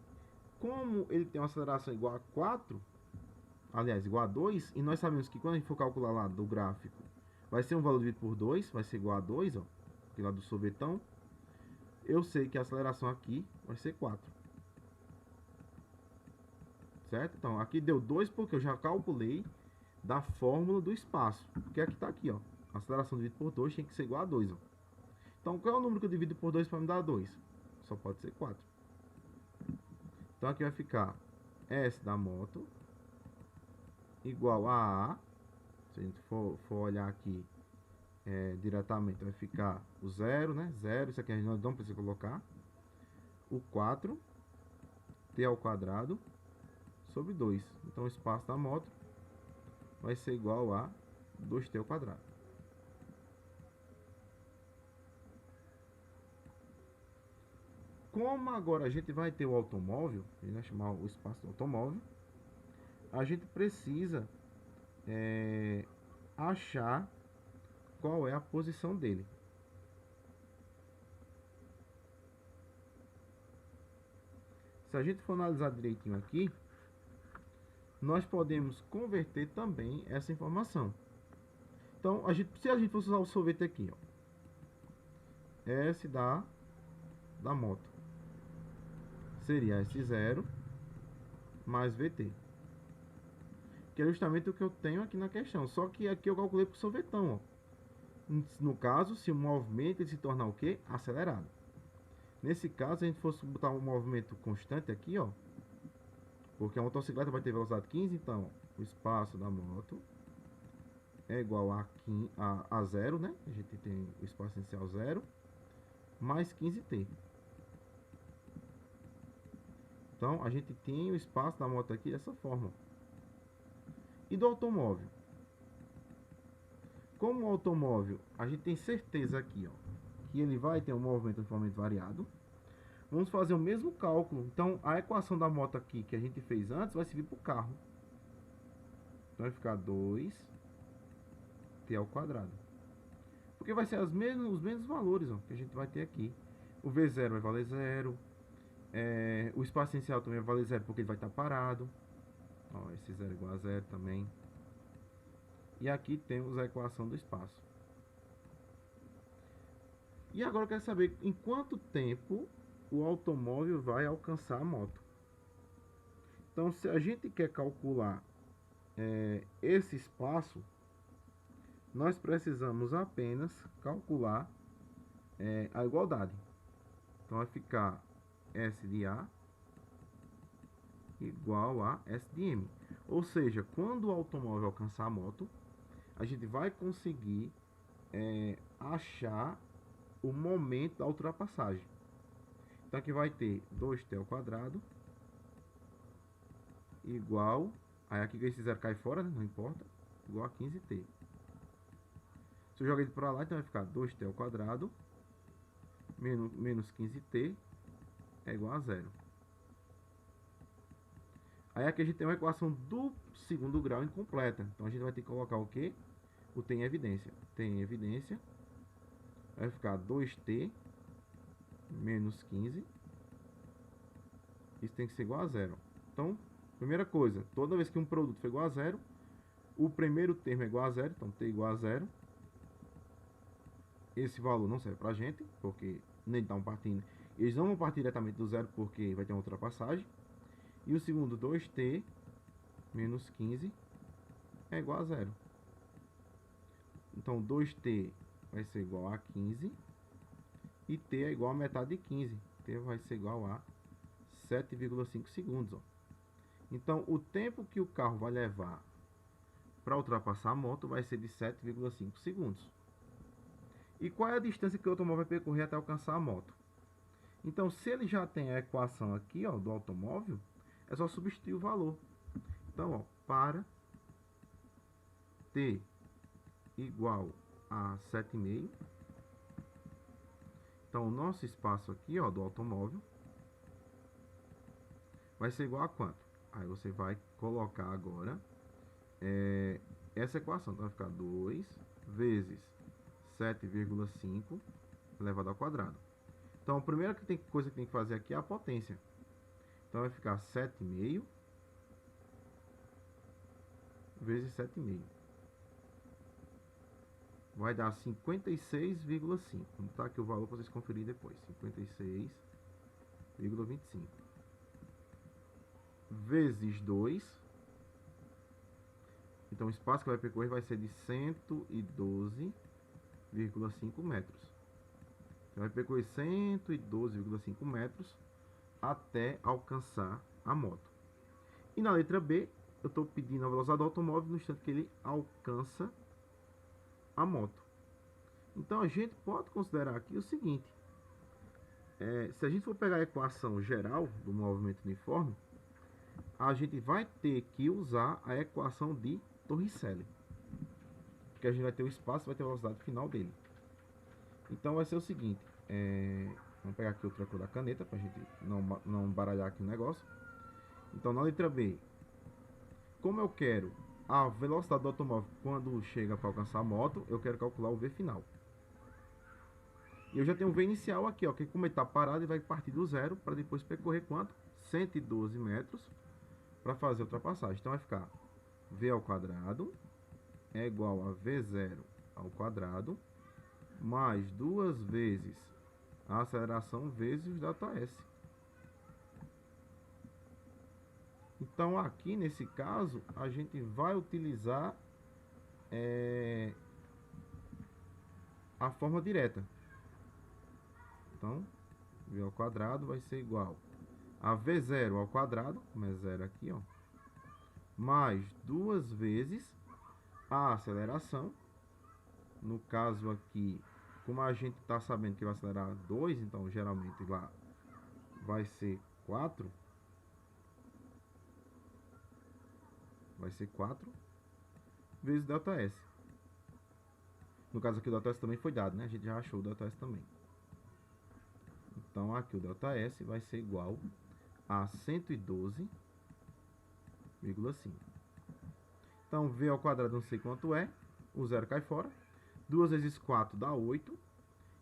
como ele tem uma aceleração igual a 4, aliás, igual a 2, e nós sabemos que quando a gente for calcular lá do gráfico, vai ser um valor dividido por 2, vai ser igual a 2, ó, aqui lá do sorvetão. Eu sei que a aceleração aqui vai ser 4. Certo? Então, aqui deu 2 porque eu já calculei da fórmula do espaço. Porque aqui está aqui, ó. A aceleração dividida por 2 tem que ser igual a 2, ó. Então, qual é o número que eu divido por 2 para me dar 2? Só pode ser 4. Então, aqui vai ficar S da moto igual a A. Se a gente for olhar aqui diretamente, vai ficar o 0, né? 0, isso aqui a gente não precisa colocar. O 4, T ao quadrado, sobre 2. Então, o espaço da moto vai ser igual a 2T ao quadrado. Como agora a gente vai ter o automóvel, a gente vai chamar o espaço do automóvel, a gente precisa achar qual é a posição dele. Se a gente for analisar direitinho aqui, nós podemos converter também essa informação. Então, se a gente fosse usar o sorvete aqui, ó, S da moto seria S0 mais VT, que é justamente o que eu tenho aqui na questão. Só que aqui eu calculei para o sorvetão, ó. No caso, se o movimento ele se tornar o quê? Acelerado. Nesse caso, se a gente fosse botar um movimento constante aqui, ó, porque a motocicleta vai ter velocidade 15, então o espaço da moto é igual a 0, né? A gente tem o espaço inicial 0, mais 15t. Então, a gente tem o espaço da moto aqui dessa forma. E do automóvel? Como o automóvel, a gente tem certeza aqui, ó, que ele vai ter um movimento uniformemente variado. Vamos fazer o mesmo cálculo. Então, a equação da moto aqui que a gente fez antes vai servir para o carro. Então, vai ficar 2t ao quadrado. Porque vai ser os mesmos valores, ó, que a gente vai ter aqui. O V0 vai valer 0. O espaço inicial também vai valer 0 porque ele vai estar parado. Ó, esse 0 é igual a 0 também. E aqui temos a equação do espaço. E agora eu quero saber em quanto tempo o automóvel vai alcançar a moto. Então, se a gente quer calcular esse espaço, nós precisamos apenas calcular a igualdade. Então, vai ficar S de A igual a S de M. Ou seja, quando o automóvel alcançar a moto, a gente vai conseguir achar o momento da ultrapassagem. Então aqui vai ter 2t ao quadrado igual, aí aqui que esse zero cai fora, né? Não importa, igual a 15t. Se eu jogar ele para lá, então vai ficar 2t ao quadrado menos 15t é igual a 0. Aí aqui a gente tem uma equação do segundo grau incompleta. Então a gente vai ter que colocar o que? O t em evidência. T em evidência vai ficar 2t menos 15. Isso tem que ser igual a 0. Então, primeira coisa, toda vez que um produto for igual a 0, o primeiro termo é igual a 0. Então, t igual a 0. Esse valor não serve pra gente, porque nem estão partindo. Eles não vão partir diretamente do 0, porque vai ter uma ultrapassagem. E o segundo, 2t menos 15 é igual a 0. Então, 2t vai ser igual a 15. E t é igual a metade de 15. T vai ser igual a 7,5 segundos. Ó. Então, o tempo que o carro vai levar para ultrapassar a moto vai ser de 7,5 segundos. E qual é a distância que o automóvel vai percorrer até alcançar a moto? Então, se ele já tem a equação aqui, ó, do automóvel, é só substituir o valor. Então, ó, para t igual a 7,5. Então, o nosso espaço aqui, ó, do automóvel vai ser igual a quanto? Aí você vai colocar agora essa equação. Então vai ficar 2 vezes 7,5 elevado ao quadrado. Então a primeira coisa que tem que fazer aqui é a potência. Então vai ficar 7,5 vezes 7,5. Vai dar 56,5. Vou botar aqui o valor para vocês conferirem depois. 56,25. Vezes 2. Então o espaço que vai percorrer vai ser de 112,5 metros. Então vai percorrer 112,5 metros até alcançar a moto. E na letra B, eu estou pedindo a velocidade do automóvel no instante que ele alcança a moto. Então a gente pode considerar aqui o seguinte: se a gente for pegar a equação geral do movimento uniforme, a gente vai ter que usar a equação de Torricelli, porque a gente vai ter o espaço, vai ter a velocidade final dele. Então vai ser o seguinte: vamos pegar aqui outra cor da caneta para a gente não baralhar aqui o negócio. Então na letra B, como eu quero a velocidade do automóvel quando chega para alcançar a moto, eu quero calcular o V final. E eu já tenho o V inicial aqui, ó, que como ele está parado, ele vai partir do zero para depois percorrer quanto? 112 metros para fazer a ultrapassagem. Então vai ficar V ao quadrado é igual a V0 ao quadrado mais 2 vezes a aceleração vezes ΔS. Então aqui nesse caso a gente vai utilizar a forma direta. Então V ao quadrado vai ser igual a V0 ao quadrado, como é zero aqui, ó, mais 2 vezes a aceleração. No caso aqui, como a gente está sabendo que vai acelerar 2, então geralmente lá vai ser 4. Vai ser 4 vezes ΔS. No caso aqui o ΔS também foi dado, né? A gente já achou o ΔS também. Então aqui o ΔS vai ser igual a 112,5. Então V ao quadrado não sei quanto é, o zero cai fora. 2 vezes 4 dá 8.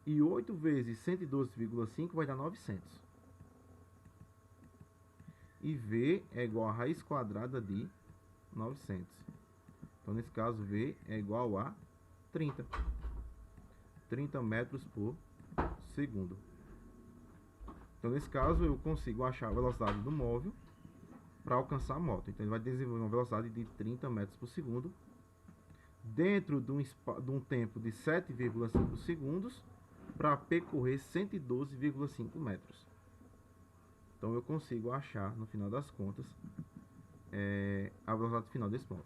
E 8 vezes 112,5 vai dar 900. E V é igual a raiz quadrada de 900. Então nesse caso V é igual a 30 metros por segundo. Então nesse caso eu consigo achar a velocidade do móvel para alcançar a moto. Então ele vai desenvolver uma velocidade de 30 metros por segundo dentro de um tempo de 7,5 segundos para percorrer 112,5 metros. Então eu consigo achar no final das contas a velocidade final desse móvel.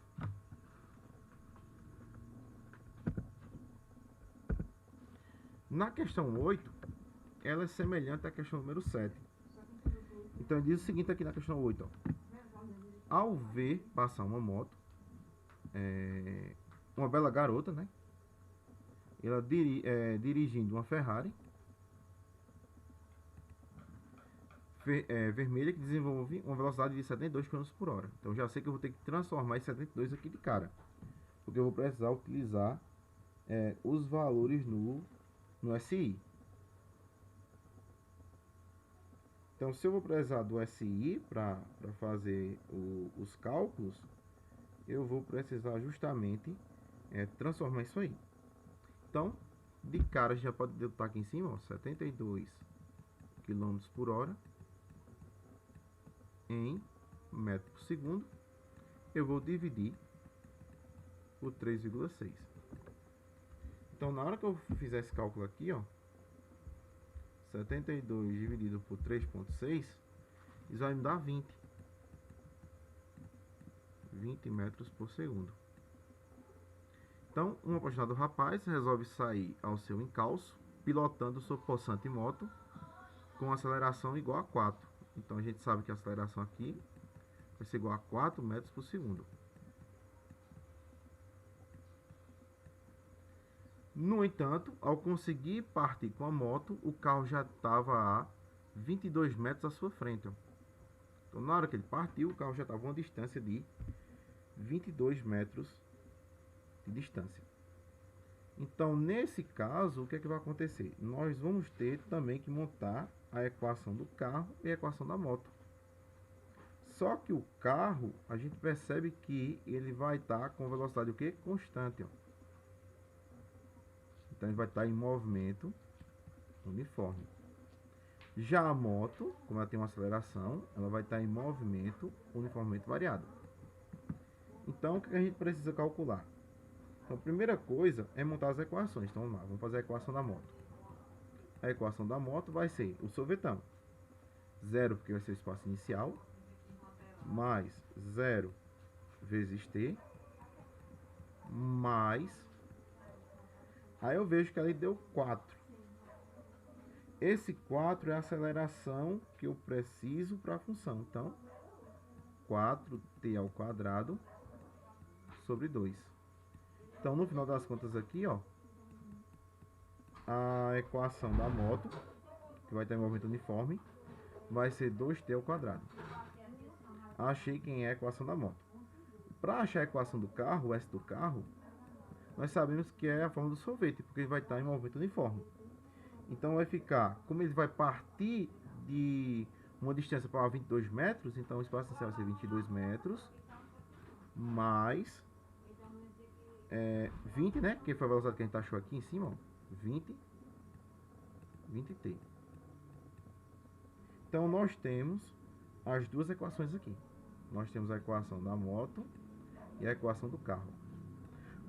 Na questão 8, ela é semelhante à questão número 7. Então diz o seguinte aqui na questão 8, ó. Ao ver passar uma moto, uma bela garota, né? Ela dirigindo uma Ferrari vermelha que desenvolve uma velocidade de 72 km por hora. Então já sei que eu vou ter que transformar esse 72 aqui de cara, porque eu vou precisar utilizar os valores no SI. Então se eu vou precisar do SI para fazer os cálculos, eu vou precisar justamente transformar isso aí. Então de cara a gente já pode botar aqui em cima, ó, 72 km por hora em metro por segundo. Eu vou dividir por 3,6. Então na hora que eu fizer esse cálculo aqui, ó, 72 dividido por 3,6, isso vai me dar 20 metros por segundo. Então um apaixonado rapaz resolve sair ao seu encalço pilotando sua possante moto com aceleração igual a 4. Então a gente sabe que a aceleração aqui vai ser igual a 4 metros por segundo. No entanto, ao conseguir partir com a moto, o carro já estava a 22 metros à sua frente. Ó. Então, na hora que ele partiu, o carro já estava a uma distância de 22 metros de distância. Então, nesse caso, o que é que vai acontecer? Nós vamos ter também que montar a equação do carro e a equação da moto. Só que o carro, a gente percebe que ele vai estar com velocidade o quê? Constante. Ó. Então, ele vai estar em movimento uniforme. Já a moto, como ela tem uma aceleração, ela vai estar em movimento uniformemente variado. Então, o que a gente precisa calcular? Então, a primeira coisa é montar as equações. Então, vamos lá, vamos fazer a equação da moto. A equação da moto vai ser o sorvetão. 0, porque vai ser o espaço inicial, mais 0 vezes t, mais... Aí eu vejo que ali deu 4. Esse 4 é a aceleração que eu preciso para a função. Então, 4t ao quadrado sobre 2. Então, no final das contas aqui, ó, a equação da moto, que vai estar em movimento uniforme, vai ser 2t ao quadrado. Achei quem é a equação da moto. Para achar a equação do carro, o S do carro, nós sabemos que é a forma do sorvete, porque ele vai estar em movimento uniforme. Então vai ficar, como ele vai partir de uma distância para 22 metros, então o espaço inicial vai ser 22 metros, mais 20, né? Que foi a velocidade que a gente achou aqui em cima, ó, 20t. Então nós temos as duas equações aqui. Nós temos a equação da moto e a equação do carro.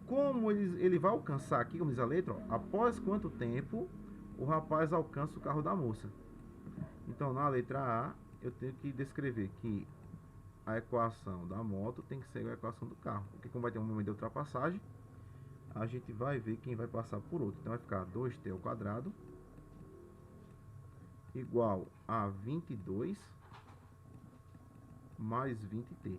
Como ele vai alcançar aqui, como diz a letra, ó, após quanto tempo o rapaz alcança o carro da moça. Então, na letra A, eu tenho que descrever que a equação da moto tem que ser a equação do carro. Porque como vai ter um momento de ultrapassagem, a gente vai ver quem vai passar por outro. Então, vai ficar 2t ao quadrado igual a 22 mais 20t.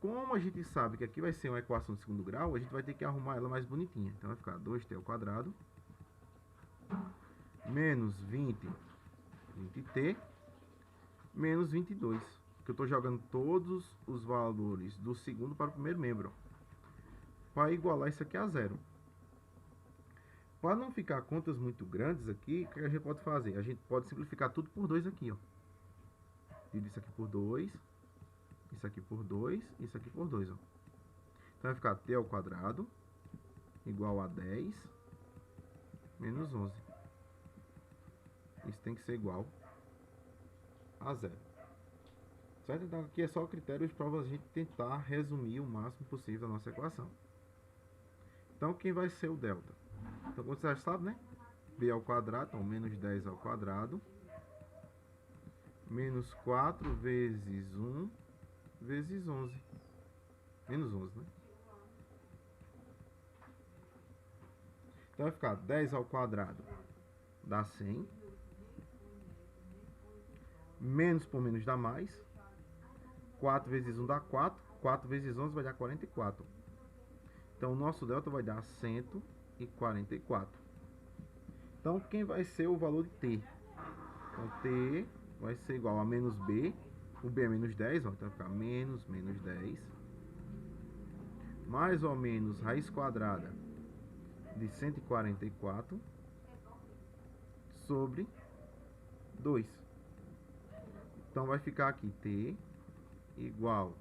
Como a gente sabe que aqui vai ser uma equação de segundo grau, a gente vai ter que arrumar ela mais bonitinha. Então, vai ficar 2t ao quadrado menos 20t, menos 22. Que eu estou jogando todos os valores do segundo para o primeiro membro. Para igualar isso aqui a zero. Para não ficar contas muito grandes aqui, o que a gente pode fazer? A gente pode simplificar tudo por 2 aqui, ó. Dividir isso aqui por 2, isso aqui por 2, isso aqui por 2, ó. Então vai ficar t ao quadrado igual a 10 menos 11. Isso tem que ser igual a zero. Certo? Então aqui é só critérios para a gente tentar resumir o máximo possível a nossa equação. Então quem vai ser o delta? Então como você já sabe, né? B ao quadrado, então menos 10 ao quadrado, menos 4 vezes 1 vezes 11. Menos 11, né? Então vai ficar 10 ao quadrado dá 100. Menos por menos dá mais. 4 vezes 1 dá 4. 4 vezes 11 vai dar 44. Então o nosso delta vai dar 144. Então quem vai ser o valor de t? Então t vai ser igual a menos b. O b é menos 10, ó, então vai ficar menos 10. Mais ou menos raiz quadrada de 144 sobre 2. Então vai ficar aqui t igual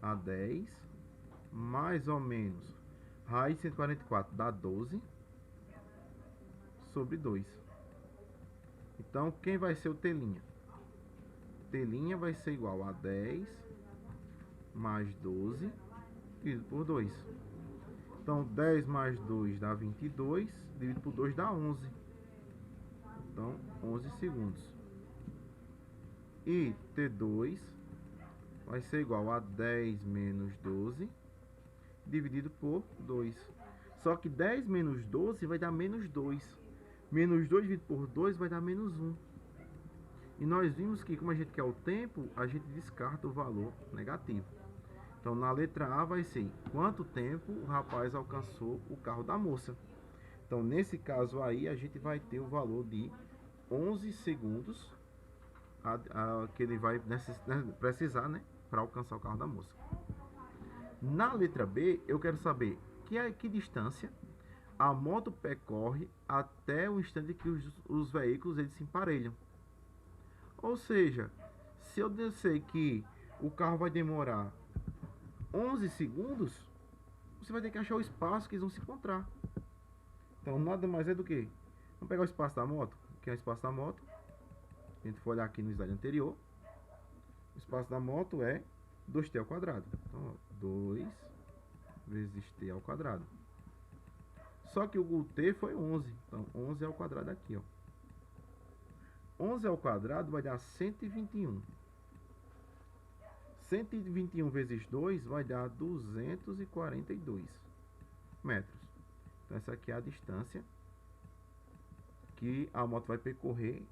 a 10 mais ou menos raiz de 144 dá 12 sobre 2. Então quem vai ser o t'? T' vai ser igual a 10 mais 12 dividido por 2. Então 10 mais 2 dá 22, dividido por 2 dá 11. Então 11 segundos. E T2 vai ser igual a 10 menos 12 dividido por 2. Só que 10 menos 12 vai dar menos 2. Menos 2 dividido por 2 vai dar menos 1. E nós vimos que, como a gente quer o tempo, a gente descarta o valor negativo. Então, na letra A vai ser quanto tempo o rapaz alcançou o carro da moça. Então, nesse caso aí, a gente vai ter o valor de 11 segundos que ele vai precisar, né, para alcançar o carro da moça. Na letra B, eu quero saber que distância a moto percorre até o instante que os veículos eles se emparelham. Ou seja, se eu sei que o carro vai demorar 11 segundos, você vai ter que achar o espaço que eles vão se encontrar. Então nada mais é do que, vamos pegar o espaço da moto, que é o espaço da moto. A gente for olhar aqui no slide anterior, o espaço da moto é 2t ao quadrado. Então, 2 vezes t ao quadrado. Só que o t foi 11. Então, 11 ao quadrado aqui, ó. 11 ao quadrado vai dar 121. 121 vezes 2 vai dar 242 metros. Então, essa aqui é a distância que a moto vai percorrer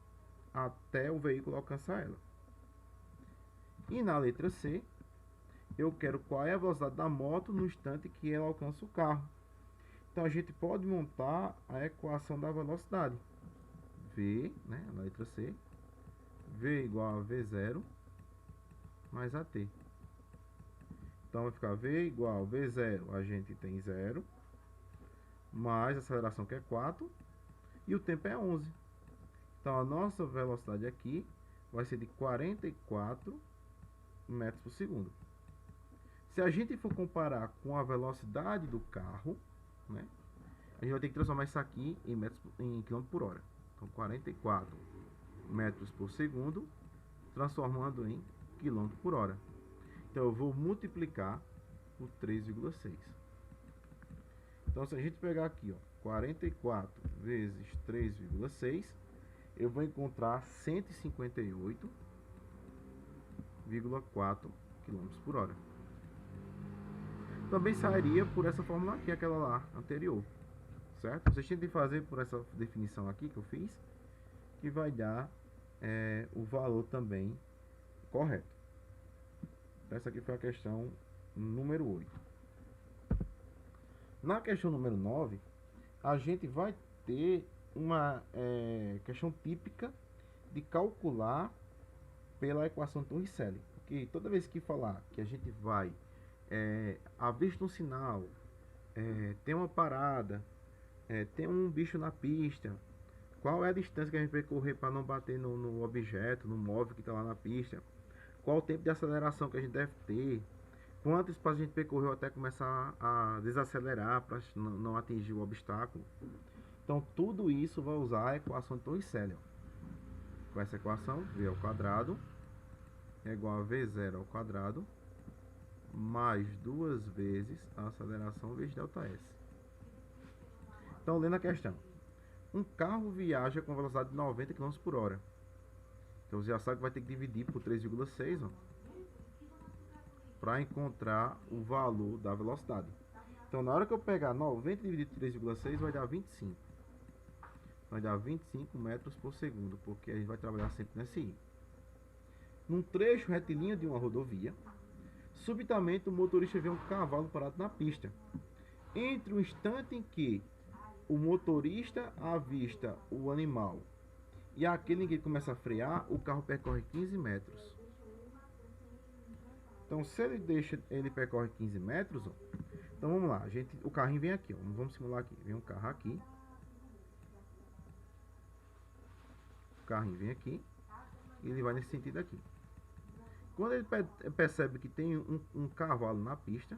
até o veículo alcançar ela. E na letra C, eu quero qual é a velocidade da moto no instante que ela alcança o carro. Então a gente pode montar a equação da velocidade. V, né, na letra C, V igual a V0 mais AT. Então vai ficar V igual a V0, a gente tem 0, mais a aceleração que é 4, e o tempo é 11. Então a nossa velocidade aqui vai ser de 44 metros por segundo. Se a gente for comparar com a velocidade do carro, né, a gente vai ter que transformar isso aqui em quilômetro por hora. Então 44 metros por segundo transformando em quilômetro por hora. Então eu vou multiplicar por 3,6. Então se a gente pegar aqui, ó, 44 vezes 3,6, eu vou encontrar 158,4 km por hora. Também sairia por essa fórmula aqui, aquela lá anterior, certo? Vocês têm que fazer por essa definição aqui que eu fiz, que vai dar o valor também correto. Essa aqui foi a questão número 8. Na questão número 9, a gente vai ter uma questão típica de calcular pela equação Torricelli. Porque toda vez que falar que a gente vai à vista de um sinal, tem uma parada, tem um bicho na pista, qual é a distância que a gente vai percorrer para não bater no objeto, no móvel que está lá na pista, qual o tempo de aceleração que a gente deve ter, quanto espaço a gente percorreu até começar a desacelerar para não atingir o obstáculo. Então tudo isso vai usar a equação de Torricelli. Com essa equação, V ao quadrado é igual a V0 ao quadrado mais 2 vezes a aceleração vezes ΔS. Então, lendo a questão. Um carro viaja com velocidade de 90 km por hora. Então, você já sabe que vai ter que dividir por 3,6 para encontrar o valor da velocidade. Então, na hora que eu pegar 90 dividido por 3,6, vai dar 25. Vai dar 25 metros por segundo, porque a gente vai trabalhar sempre nesse I. Num trecho retilíneo de uma rodovia, subitamente o motorista vê um cavalo parado na pista. Entre o instante em que o motorista avista o animal e aquele em que ele começa a frear, o carro percorre 15 metros. Então, se ele percorre 15 metros, então vamos lá, o carrinho vem aqui, vamos simular aqui, vem um carro aqui, o carrinho vem aqui e ele vai nesse sentido aqui. Quando ele percebe que tem um cavalo na pista,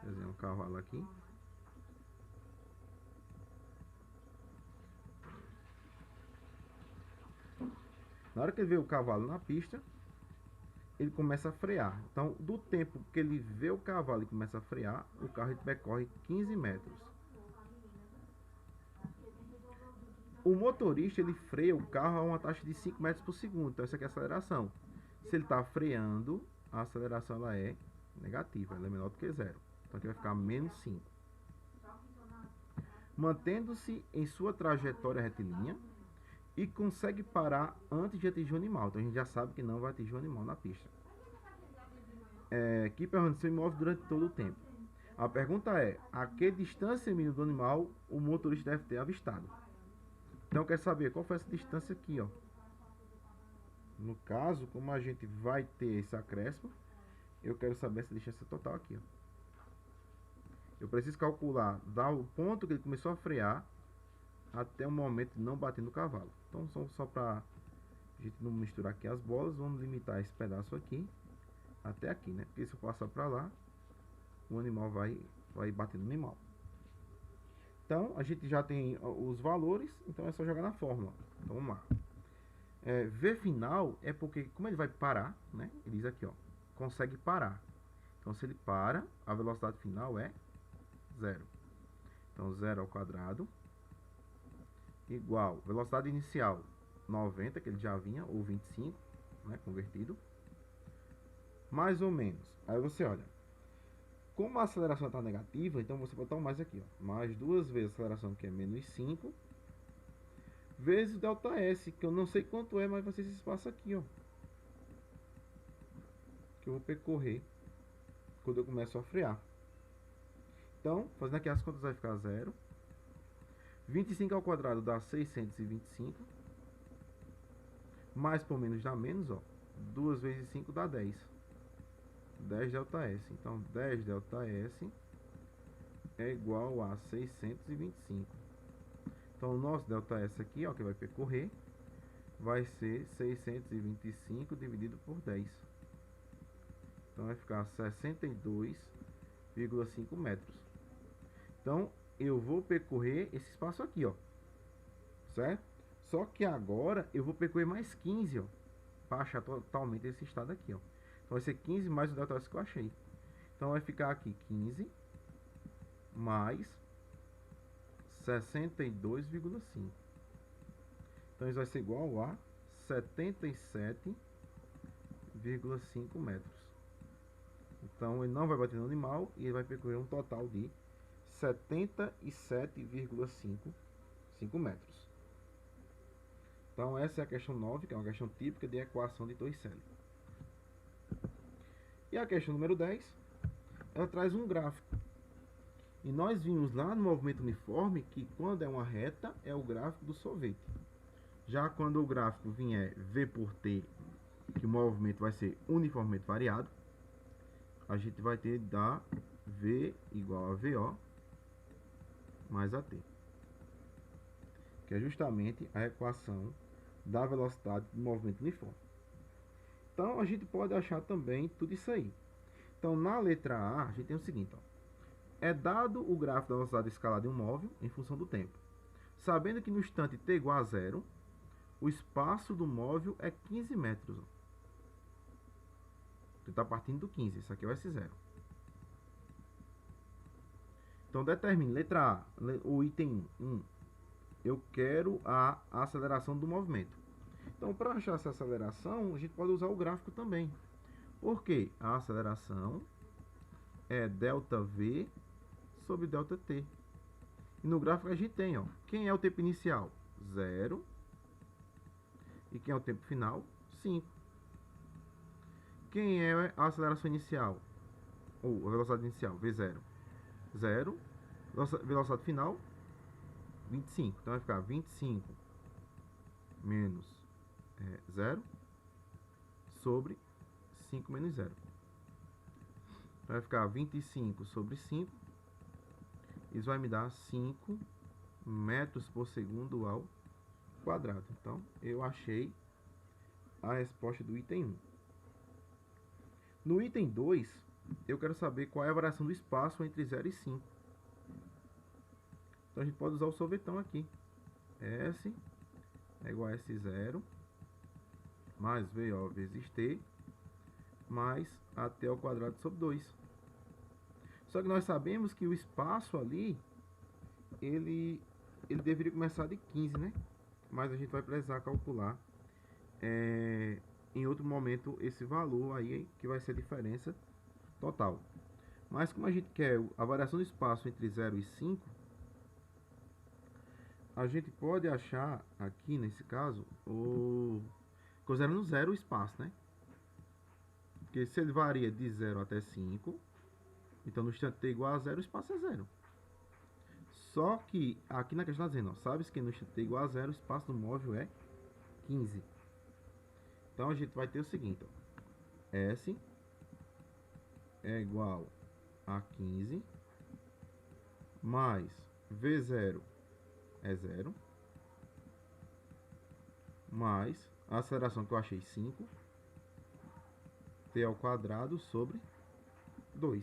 desenhar um cavalo aqui, na hora que ele vê o cavalo na pista, ele começa a frear. Então, do tempo que ele vê o cavalo e começa a frear, o carro percorre 15 metros. O motorista ele freia o carro a uma taxa de 5 metros por segundo. Então, essa aqui é a aceleração. Se ele está freando, a aceleração ela é negativa, ela é menor do que zero. Então, aqui vai ficar menos 5. Mantendo-se em sua trajetória retilínea e consegue parar antes de atingir o animal. Então, a gente já sabe que não vai atingir o animal na pista. Que permaneceu imóvel durante todo o tempo. A pergunta é: a que distância mínima do animal o motorista deve ter avistado? Então, quer saber qual foi essa distância aqui, ó. No caso, como a gente vai ter esse acréscimo, eu quero saber essa distância total aqui, ó. Eu preciso calcular do ponto que ele começou a frear até o momento de não bater no cavalo. Então, só para a gente não misturar aqui as bolas, vamos limitar esse pedaço aqui até aqui, né? Porque se eu passar para lá, o animal vai bater no animal. Então, a gente já tem os valores, então é só jogar na fórmula. Então, vamos lá. V final é porque, como ele vai parar, né? Ele diz aqui, ó, consegue parar. Então, se ele para, a velocidade final é 0. Então, 0 ao quadrado igual velocidade inicial 90, que ele já vinha, ou 25, né, convertido, mais ou menos. Aí você olha, como a aceleração está negativa, então você botar um mais aqui, ó, mais duas vezes a aceleração, que é menos 5, vezes o ΔS, que eu não sei quanto é, mas vai ser esse espaço aqui, ó, que eu vou percorrer quando eu começo a frear. Então, fazendo aqui as contas, vai ficar 0. 25 ao quadrado dá 625. Mais por menos dá menos, ó. 2 vezes 5 dá 10. 10 ΔS. Então, 10 ΔS é igual a 625. Então, o nosso ΔS aqui, ó, que vai percorrer, vai ser 625 dividido por 10. Então, vai ficar 62,5 metros. Então, eu vou percorrer esse espaço aqui, ó. Certo? Só que agora eu vou percorrer mais 15, ó, para achar totalmente esse estado aqui, ó. Então vai ser 15 mais o ΔS que eu achei. Então vai ficar aqui 15 mais 62,5. Então isso vai ser igual a 77,5 metros. Então ele não vai bater no animal e ele vai percorrer um total de 77,5 metros. Então essa é a questão 9, que é uma questão típica de equação de Torricelli. E a questão número 10, ela traz um gráfico. E nós vimos lá no movimento uniforme que quando é uma reta é o gráfico do sorvete. Já quando o gráfico vier V por T, que o movimento vai ser uniformemente variado, a gente vai ter da V igual a VO mais AT, que é justamente a equação da velocidade do movimento uniforme. Então, a gente pode achar também tudo isso aí. Então, na letra A, a gente tem o seguinte, ó. É dado o gráfico da velocidade escalar de um móvel em função do tempo. Sabendo que no instante t igual a 0, o espaço do móvel é 15 metros. Ó. Você está partindo do 15, isso aqui vai ser 0. Então, determine, letra A, o item 1. Eu quero a aceleração do movimento. Então, para achar essa aceleração, a gente pode usar o gráfico também. Por quê? A aceleração é ΔV sobre ΔT. E no gráfico a gente tem, ó, quem é o tempo inicial? 0. E quem é o tempo final? 5. Quem é a aceleração inicial? Ou a velocidade inicial? V0. 0. Velocidade final? 25. Então vai ficar 25 menos 0 sobre 5 menos 0. Vai ficar 25 sobre 5. Isso vai me dar 5 metros por segundo ao quadrado. Então, eu achei a resposta do item 1. No item 2, eu quero saber qual é a variação do espaço entre 0 e 5. Então, a gente pode usar o sorvetão aqui. S é igual a S0 mais VO vezes T mais AT ao quadrado sobre 2. Só que nós sabemos que o espaço ali, ele deveria começar de 15, né? Mas a gente vai precisar calcular em outro momento esse valor aí, que vai ser a diferença total. Mas como a gente quer a variação do espaço entre 0 e 5, a gente pode achar aqui, nesse caso, considerando 0 o espaço, né? Porque se ele varia de 0 até 5, então no instante t igual a 0, o espaço é 0. Só que aqui na questão está dizendo, ó, sabe que no instante t igual a zero, o espaço do móvel é 15. Então a gente vai ter o seguinte, ó, S é igual a 15 mais V0 é 0 mais a aceleração que eu achei 5 t ao quadrado sobre 2.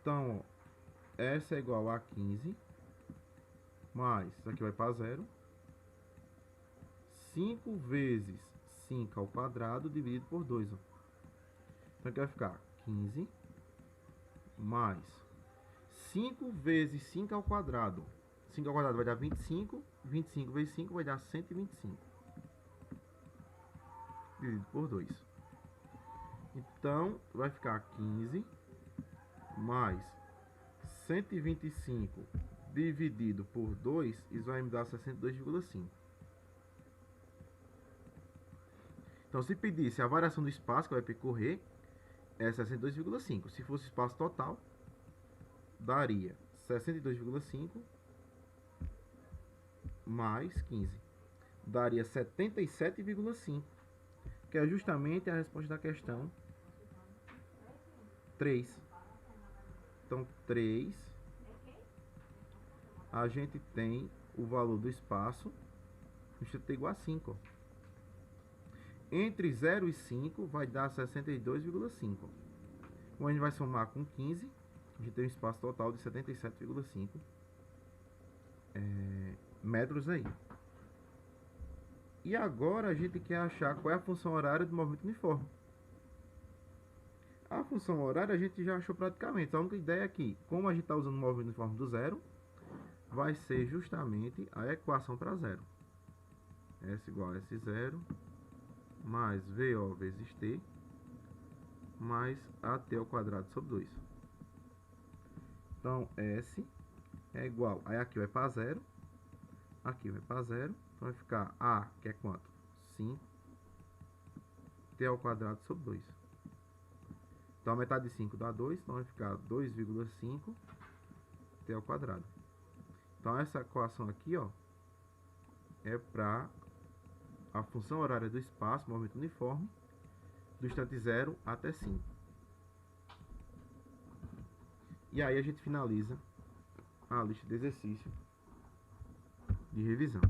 Então, ó, S é igual a 15 mais, isso aqui vai para 0, 5 vezes 5 ao quadrado dividido por 2. Ó. Então aqui vai ficar 15 mais 5 vezes 5 ao quadrado. 5 ao quadrado vai dar 25. 25 vezes 5 vai dar 125. Dividido por 2. Então vai ficar 15 mais 125 dividido por 2. Isso vai me dar 62,5. Então se pedisse a variação do espaço que vai percorrer é 62,5. Se fosse espaço total, daria 62,5 mais 15. Daria 77,5. Que é justamente a resposta da questão 3. Então, 3. A gente tem o valor do espaço. Deixa eu ter igual a 5. Ó. Entre 0 e 5 vai dar 62,5. Como a gente vai somar com 15, a gente tem um espaço total de 77,5 metros aí. E agora a gente quer achar qual é a função horária do movimento uniforme. A função horária a gente já achou praticamente. A única ideia é que, como a gente está usando o movimento uniforme do zero, vai ser justamente a equação para zero. S igual a S0 mais VO vezes T mais AT ao quadrado sobre 2. Então, S é igual, aí aqui vai para 0, aqui vai para 0, então vai ficar A, que é quanto? 5, T ao quadrado sobre 2. Então, a metade de 5 dá 2, então vai ficar 2,5 T ao quadrado. Então, essa equação aqui, ó, é para a função horária do espaço, movimento uniforme, do instante 0 até 5. E aí a gente finaliza a lista de exercício de revisão.